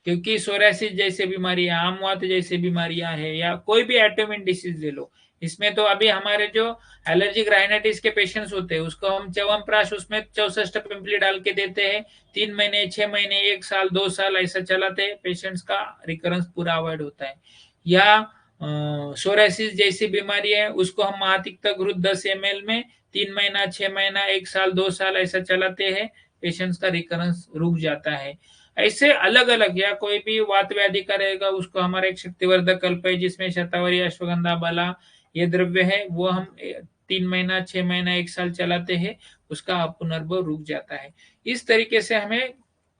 क्योंकि सोरासिस जैसे बीमारियां, आमवात जैसे बीमारियां है या कोई भी एटोमिन डिसीज ले लो, इसमें तो अभी हमारे जो एलर्जिक राइनाइटिस के पेशेंट्स होते हैं उसको हम च्यवनप्राश उसमें 64 पिंपली डाल के देते हैं, 3 महीने 6 महीने 1 साल 2 साल ऐसा चलाते हैं, पेशेंट्स का रिकरेंस पूरा अवॉइड होता है। या सोरासिस जैसी बीमारी है उसको हम महातिक्ता घृत 10 ml में 3 महीना 6 महीना 1 साल 2 साल ऐसा चलाते हैं, पेशेंट्स का रिकरेंस रुक जाता है। ऐसे अलग अलग, या कोई भी वात व्याधि का रहेगा उसको हमारा एक शक्तिवर्धक कल्प है जिसमें शतावरी अश्वगंधा बाला ये द्रव्य है, वो हम 3 महीना 6 महीना 1 साल चलाते हैं, उसका पुनर्भव रुक जाता है। इस तरीके से हमें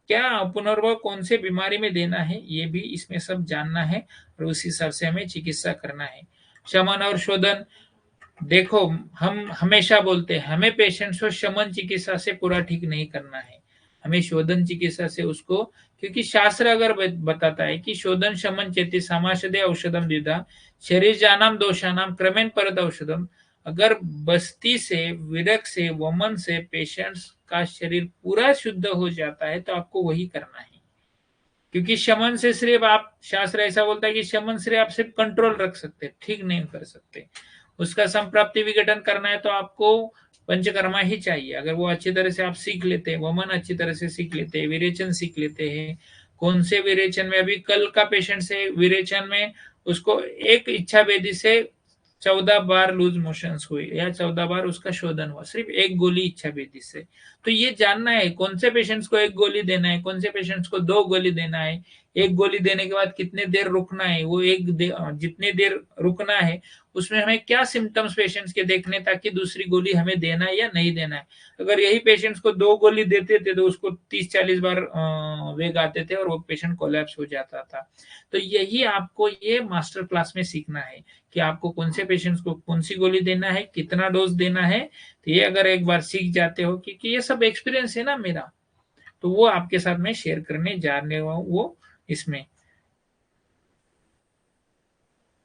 क्या पुनर्भव कौन से बीमारी में देना है ये भी इसमें सब जानना है और उस हिसाब से हमें चिकित्सा करना है। शमन और शोधन, देखो हम हमेशा बोलते हैं हमें पेशेंट्स को शमन चिकित्सा से पूरा ठीक नहीं करना है, हमें शोधन चिकित्सा से उसको, क्योंकि शास्त्र अगर बताता है कि शोधन शमन चेति समाशदे औषधम द्विधा शरीर जानाम दोषानाम क्रमेण परत औषधम। अगर बस्ती से विरक से वमन से पेशेंट्स का शरीर पूरा शुद्ध हो जाता है तो आपको वही करना है, क्योंकि शमन से सिर्फ आप, शास्त्र ऐसा बोलता है कि शमन से आप सिर्फ कंट्रोल रख सकते, ठीक नहीं कर सकते। उसका संप्राप्ति विघटन करना है तो आपको पंचकर्मा ही चाहिए। अगर वो अच्छी तरह से आप सीख लेते हैं, वमन अच्छी तरह से सीख लेते हैं, विरेचन सीख लेते हैं, कौन से विरेचन में, अभी कल का पेशेंट से विरेचन में उसको एक इच्छा वेदी से 14 बार लूज मोशंस हुए या 14 बार उसका शोधन हुआ, सिर्फ एक गोली इच्छा वेदी से। तो ये जानना है कौन से पेशेंट्स को एक गोली देना है, कौन से पेशेंट्स को 2 गोली देना है, एक गोली देने के बाद कितने देर रुकना है, वो जितने देर रुकना है उसमें हमें क्या सिम्टम्स पेशेंट्स के देखने ताकि दूसरी गोली हमें देना है या नहीं देना है। अगर यही पेशेंट्स को 2 गोली देते थे तो उसको 30-40 बार वेग आते थे और वो पेशेंट कोलैप्स हो जाता था। तो यही आपको ये मास्टर क्लास में सीखना है कि आपको कौन से पेशेंट्स को कौन सी गोली देना है, कितना डोज देना है। तो ये अगर एक बार सीख जाते हो, क्योंकि ये सब एक्सपीरियंस है ना मेरा, तो वो आपके साथ में शेयर करने जा रहे हो। वो इसमें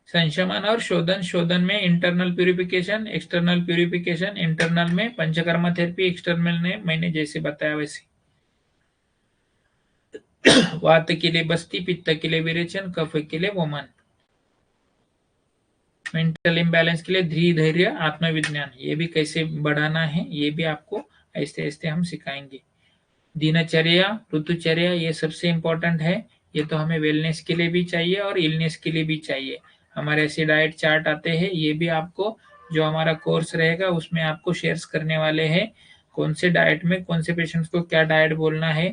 संशमन और शोधन, शोधन में internal purification external purification, internal में पंचकर्मा थेरेपी, एक्सटर्नल में मैंने जैसे बताया वैसे वात के लिए बस्ती, पित्त के लिए विरेचन, कफ के लिए वमन, मेंटल इम्बैलेंस के लिए धैर्य आत्मविज्ञान, ये भी कैसे बढ़ाना है ये भी आपको ऐसे ऐसे हम सिखाएंगे। दिनचर्या ऋतुचर्या ये सबसे इंपॉर्टेंट है, ये तो हमें वेलनेस के लिए भी चाहिए और इलनेस के लिए भी चाहिए। हमारे ऐसे डाइट चार्ट आते हैं, ये भी आपको जो हमारा कोर्स रहेगा उसमें आपको शेयर्स करने वाले हैं, कौन से डाइट में कौन से पेशेंट्स को क्या डाइट बोलना है,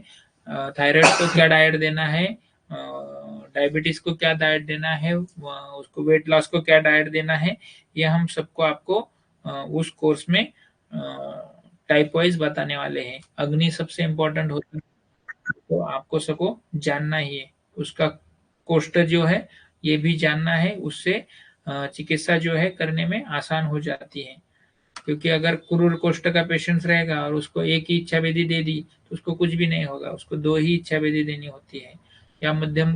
थायराइड को क्या डाइट देना है, डायबिटीज को क्या डाइट देना है, उसको वेट लॉस को क्या डाइट देना है, ये हम सबको आपको उस कोर्स में टाइप वाइज बताने वाले हैं। अग्नि सबसे इंपॉर्टेंट होता है तो आपको सबको जानना ही है, उसका कोष्ठ जो है ये भी जानना है, उससे चिकित्सा जो है करने में आसान हो जाती है। क्योंकि अगर क्रूर कोष्ठ का पेशेंट रहेगा और उसको एक ही इच्छा वेदी दे दी तो उसको कुछ भी नहीं होगा, उसको 2 ही इच्छा वेदी देनी होती है। या मध्यम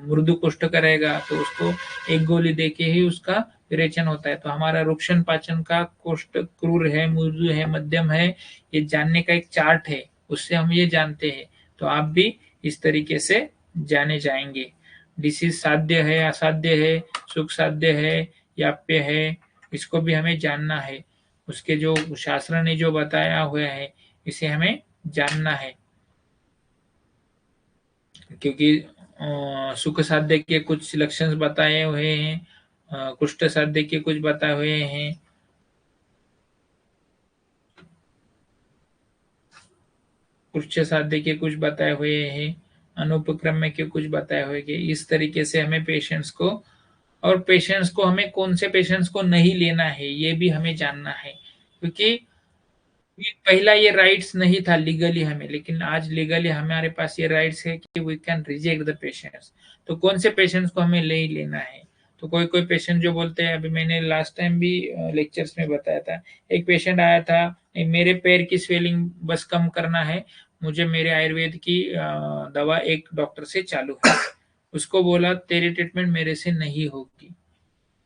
मृदु कोष्ठ का रहेगा तो उसको एक गोली दे के ही उसका विरेचन होता है। तो हमारा रुक्षण पाचन का कोष्ठ क्रूर है, मृदु है, मध्यम है, ये जानने का एक चार्ट है, उससे हम ये जानते हैं। तो आप भी इस तरीके से जाने जाएंगे। डिसीज साध्य है, असाध्य है, सुख साध्य है, याप्य है, इसको भी हमें जानना है। उसके जो शास्त्र ने जो बताया हुआ है इसे हमें जानना है, क्योंकि सुख साध्य के कुछ लक्षण बताए हुए हैं, कुष्ठ साध्य के कुछ बताए हुए हैं, कुष्ठ साध्य के कुछ बताए हुए हैं, अनुपक्रम में क्यों कुछ बताए होंगे। इस तरीके से हमें पेशेंट्स को, और पेशेंट्स को हमें कौन से पेशेंट्स को नहीं लेना है ये भी हमें जानना है, क्योंकि पहला ये राइट्स नहीं था लीगली हमें, लेकिन आज लीगली हमारे पास ये राइट्स है कि we can reject the patients. तो कौन से पेशेंट्स को हमें ले ही लेना है। तो कोई कोई पेशेंट जो बोलते हैं, अभी मैंने लास्ट टाइम भी लेक्चर्स में बताया था, एक पेशेंट आया था, मेरे पैर की स्वेलिंग बस कम करना है, मुझे मेरे आयुर्वेद की दवा एक डॉक्टर से चालू है। उसको बोला तेरी ट्रीटमेंट मेरे से नहीं होगी,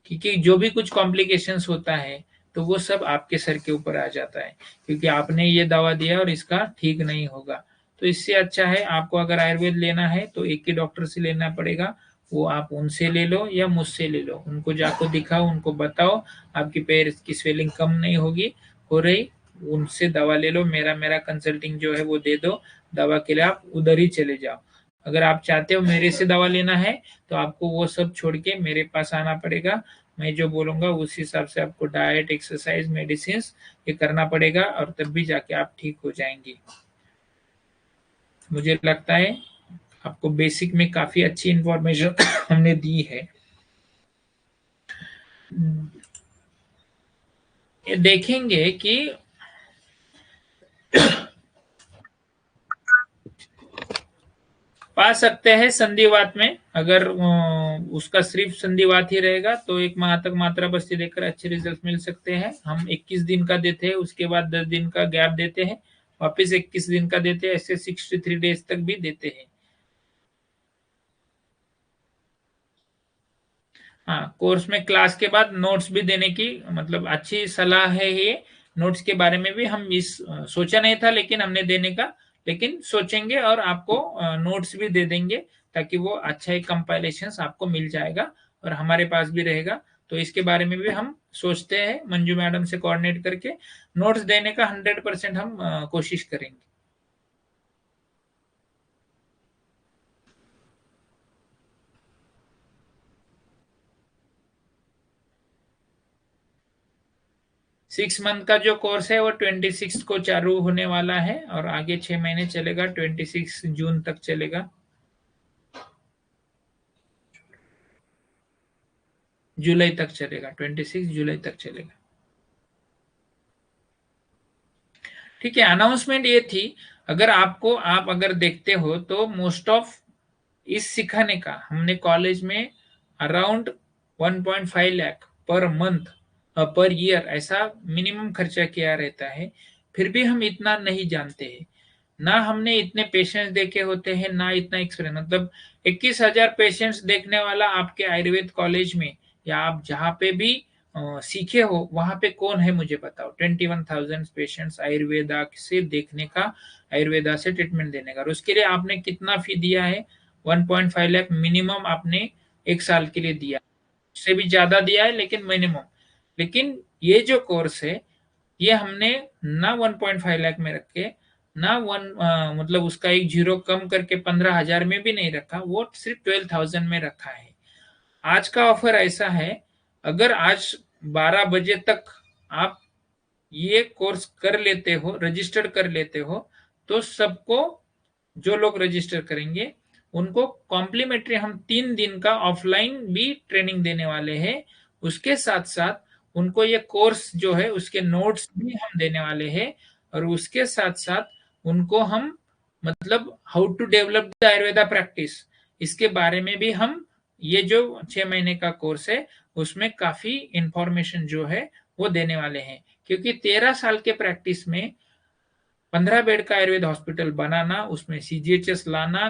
क्योंकि जो भी कुछ कॉम्प्लिकेशंस होता है तो वो सब आपके सर के ऊपर आ जाता है, क्योंकि आपने ये दवा दिया और इसका ठीक नहीं होगा। तो इससे अच्छा है आपको अगर आयुर्वेद लेना है तो एक ही डॉक्टर से लेना पड़ेगा, वो आप उनसे ले लो या मुझसे ले लो, उनको जाकर दिखाओ, उनको बताओ आपकी पैर की स्वेलिंग कम नहीं होगी, हो रही, उनसे दवा ले लो, मेरा मेरा कंसल्टिंग जो है वो दे दो, दवा के लिए आप उधर ही चले जाओ। अगर आप चाहते हो मेरे से दवा लेना है तो आपको वो सब छोड़ के मेरे पास आना पड़ेगा, मैं जो बोलूंगा उस हिसाब से आपको डाइट, एक्सरसाइज, मेडिसिन ये करना पड़ेगा, और तब भी जाके आप ठीक हो जाएंगे। मुझे लगता है आपको बेसिक में काफी अच्छी इंफॉर्मेशन हमने दी है। ये देखेंगे कि पा सकते हैं संधिवात में, अगर उसका सिर्फ संधिवात ही रहेगा तो 1 माह तक मात्रा बस्ती देकर अच्छे रिजल्ट मिल सकते हैं। हम 21 दिन का देते हैं, उसके बाद 10 दिन का गैप देते हैं, वापस 21 दिन का देते हैं, ऐसे 63 डेज तक भी देते हैं। हाँ, कोर्स में क्लास के बाद नोट्स भी देने की मतलब अच्छी सलाह है ये। नोट्स के बारे में भी हम इस सोचा नहीं था, लेकिन हमने देने का, लेकिन सोचेंगे और आपको नोट्स भी दे देंगे, ताकि वो अच्छा एक कंपाइलेशन आपको मिल जाएगा और हमारे पास भी रहेगा। तो इसके बारे में भी हम सोचते हैं मंजू मैडम से कोऑर्डिनेट करके नोट्स देने का 100% हम कोशिश करेंगे। सिक्स मंथ का जो कोर्स है वो 26 को चालू होने वाला है और आगे 6 महीने चलेगा, 26 जून तक चलेगा, जुलाई तक चलेगा, 26 जुलाई तक चलेगा। ठीक है, अनाउंसमेंट ये थी, अगर आपको, आप अगर देखते हो तो मोस्ट ऑफ इस सिखाने का हमने कॉलेज में around 1.5 lakh per month per year ऐसा मिनिमम खर्चा किया रहता है, फिर भी हम इतना नहीं जानते हैं, ना हमने इतने पेशेंट्स देखे होते हैं, ना इतना एक्सपीरियंस। मतलब 21,000 पेशेंट्स देखने वाला आपके आयुर्वेद कॉलेज में या आप जहाँ पे भी सीखे हो वहां पे कौन है मुझे बताओ। 21,000 पेशेंट्स आयुर्वेदा से देखने का, आयुर्वेदा से ट्रीटमेंट देने का, और उसके लिए आपने कितना फी दिया है? 1.5 लाख मिनिमम आपने 1 साल के लिए दिया, उससे भी ज्यादा दिया है लेकिन मिनिमम। लेकिन ये जो कोर्स है ये हमने ना 1.5 लाख में रख के, ना मतलब उसका एक जीरो कम करके 15,000 में भी नहीं रखा, वो सिर्फ 12,000 में रखा है। आज का ऑफर ऐसा है, अगर आज 12 बजे तक आप ये कोर्स कर लेते हो, रजिस्टर कर लेते हो, तो सबको, जो लोग रजिस्टर करेंगे उनको कॉम्प्लीमेंट्री हम 3 दिन का ऑफलाइन भी ट्रेनिंग देने वाले हैं। उसके साथ साथ उनको ये कोर्स जो है उसके नोट्स भी हम देने वाले हैं, और उसके साथ साथ उनको हम मतलब how to develop the Ayurveda practice, इसके बारे में भी हम, ये जो 6 महीने का कोर्स है उसमें काफी इंफॉर्मेशन जो है वो देने वाले हैं। क्योंकि 13 साल के प्रैक्टिस में 15 बेड का आयुर्वेद हॉस्पिटल बनाना, उसमें सीजीएचएस लाना,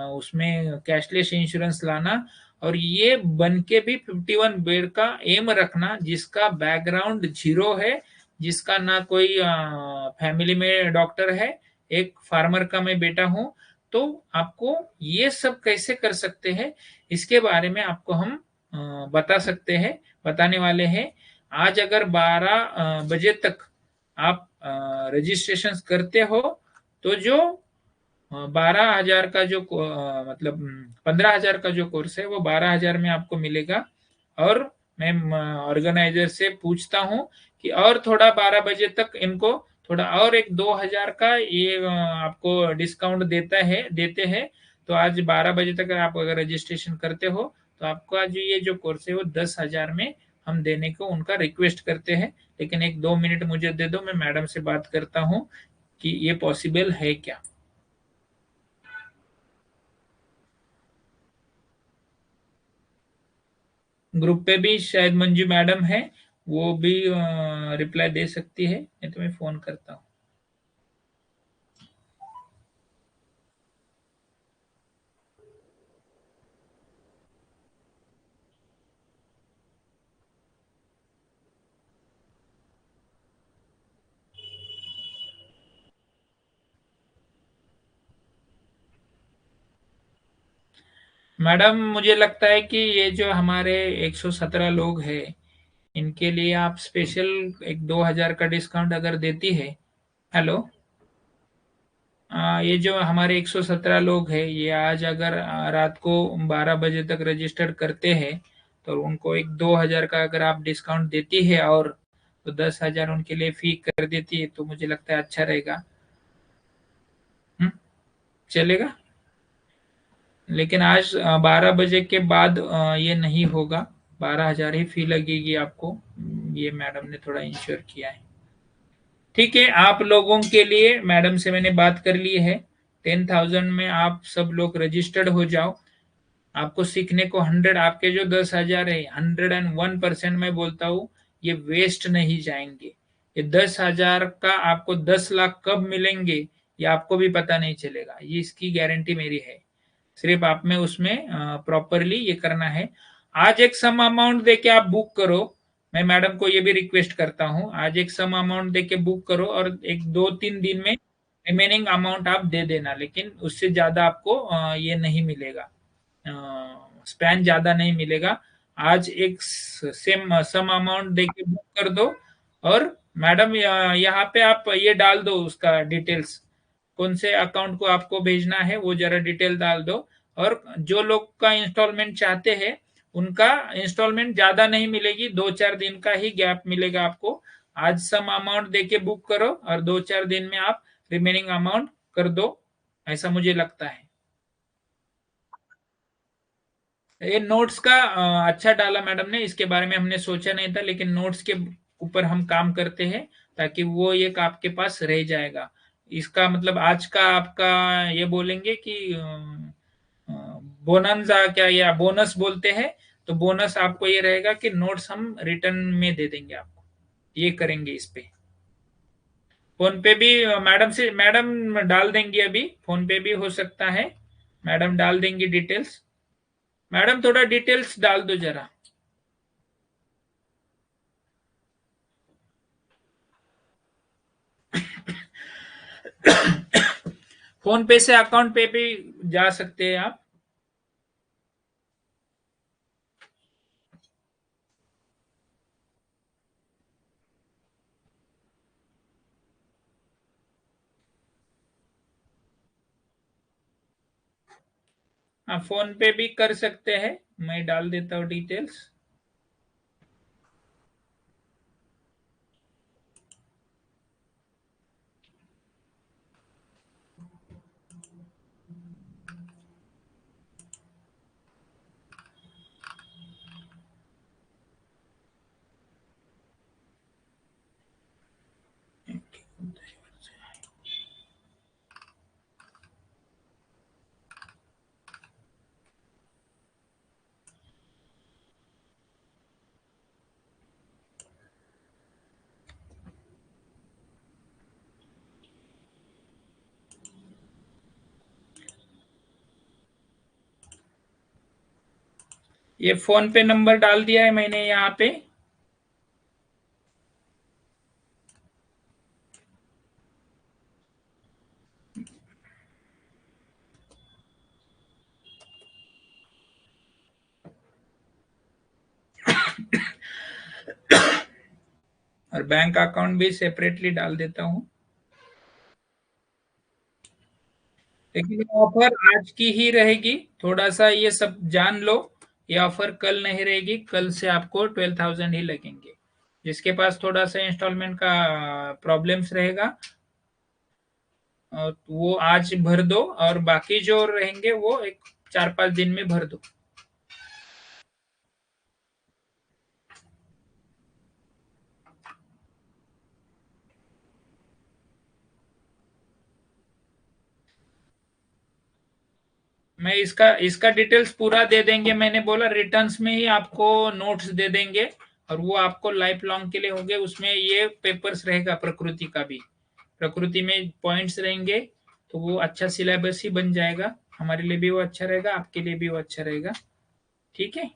उसमें कैशलेस इंश्योरेंस लाना, और ये बन के भी 51 बेड का एम रखना, जिसका बैकग्राउंड जीरो है, जिसका ना कोई फैमिली में डॉक्टर है, एक फार्मर का मैं बेटा हूं, तो आपको ये सब कैसे कर सकते हैं इसके बारे में आपको हम बता सकते हैं, बताने वाले हैं। आज अगर 12 बजे तक आप रजिस्ट्रेशन करते हो तो जो 12,000 का जो मतलब 15,000 का जो कोर्स है वो 12,000 में आपको मिलेगा। और मैं ऑर्गेनाइजर से पूछता हूँ कि और थोड़ा 12 बजे तक इनको थोड़ा और एक 2,000 का ये आपको डिस्काउंट देते हैं, तो आज 12 बजे तक आप अगर रजिस्ट्रेशन करते हो तो आपका जो ये जो कोर्स है वो 10,000 में हम देने को उनका रिक्वेस्ट करते हैं। लेकिन 1-2 मिनट मुझे दे दो, मैं मैडम से बात करता हूँ कि ये पॉसिबल है क्या। ग्रुप पे भी शायद मंजू मैडम है, वो भी रिप्लाई दे सकती है, नहीं तो मैं फोन करता हूँ। मैडम मुझे लगता है कि ये जो हमारे 117 लोग हैं, इनके लिए आप स्पेशल एक 2,000 का डिस्काउंट अगर देती है। हेलो। ये जो हमारे 117 लोग हैं, ये आज अगर रात को 12 बजे तक रजिस्टर करते हैं तो उनको एक 2,000 का अगर आप डिस्काउंट देती है और तो 10,000 उनके लिए फी कर देती है, तो मुझे लगता है अच्छा रहेगा। चलेगा। लेकिन आज 12 बजे के बाद ये नहीं होगा, 12,000 ही फी लगेगी आपको, ये मैडम ने थोड़ा इंश्योर किया है। ठीक है, आप लोगों के लिए मैडम से मैंने बात कर ली है, 10,000 में आप सब लोग रजिस्टर्ड हो जाओ। आपको सीखने को 100, आपके जो 10,000 है 101% मैं बोलता हूँ ये वेस्ट नहीं जाएंगे। ये 10,000 का आपको 10 लाख कब मिलेंगे ये आपको भी पता नहीं चलेगा, ये इसकी गारंटी मेरी है। सिर्फ आप में उसमें प्रॉपरली ये करना है। आज एक सम अमाउंट देके आप बुक करो, मैं मैडम को ये भी रिक्वेस्ट करता हूँ, आज एक सम अमाउंट देके बुक करो और एक 2-3 दिन में रिमेनिंग अमाउंट आप दे देना, लेकिन उससे ज्यादा आपको ये नहीं मिलेगा, स्पैन ज्यादा नहीं मिलेगा। आज एक सेम सम अमाउंट देके बुक कर दो और मैडम यहाँ पे आप ये डाल दो उसका डिटेल्स, कौन से अकाउंट को आपको भेजना है वो जरा डिटेल डाल दो। और जो लोग का इंस्टॉलमेंट चाहते हैं उनका इंस्टॉलमेंट ज्यादा नहीं मिलेगी, 2-4 दिन का ही गैप मिलेगा आपको। आज सम अमाउंट देके बुक करो और 2-4 दिन में आप रिमेनिंग अमाउंट कर दो, ऐसा मुझे लगता है। ये नोट्स का अच्छा डाला मैडम ने, इसके बारे में हमने सोचा नहीं था, लेकिन नोट्स के ऊपर हम काम करते हैं ताकि वो एक आपके पास रह जाएगा। इसका मतलब आज का आपका ये बोलेंगे कि बोनंजा क्या या बोनस बोलते हैं, तो बोनस आपको ये रहेगा कि नोट्स हम रिटर्न में दे देंगे आपको, ये करेंगे इस पे। फोन पे भी मैडम से मैडम डाल देंगी, अभी फोन पे भी हो सकता है, मैडम डाल देंगी डिटेल्स। मैडम थोड़ा डिटेल्स डाल दो जरा। फोन पे से अकाउंट पे भी जा सकते हैं आप। हाँ, फोन पे भी कर सकते हैं, मैं डाल देता हूँ डिटेल्स। ये फोन पे नंबर डाल दिया है मैंने यहाँ पे। और बैंक अकाउंट भी सेपरेटली डाल देता हूँ। लेकिन ये ऑफर आज की ही रहेगी, थोड़ा सा ये सब जान लो। ये ऑफर कल नहीं रहेगी, कल से आपको 12,000 ही लगेंगे। जिसके पास थोड़ा सा इंस्टॉलमेंट का प्रॉब्लम्स रहेगा वो आज भर दो और बाकी जो रहेंगे वो एक 4-5 दिन में भर दो। मैं इसका इसका डिटेल्स पूरा दे देंगे। मैंने बोला रिटर्न्स में ही आपको नोट्स दे देंगे और वो आपको लाइफ लॉन्ग के लिए होंगे। उसमें ये पेपर्स रहेगा प्रकृति का भी, प्रकृति में पॉइंट्स रहेंगे, तो वो अच्छा सिलेबस ही बन जाएगा। हमारे लिए भी वो अच्छा रहेगा, आपके लिए भी वो अच्छा रहेगा। ठीक है।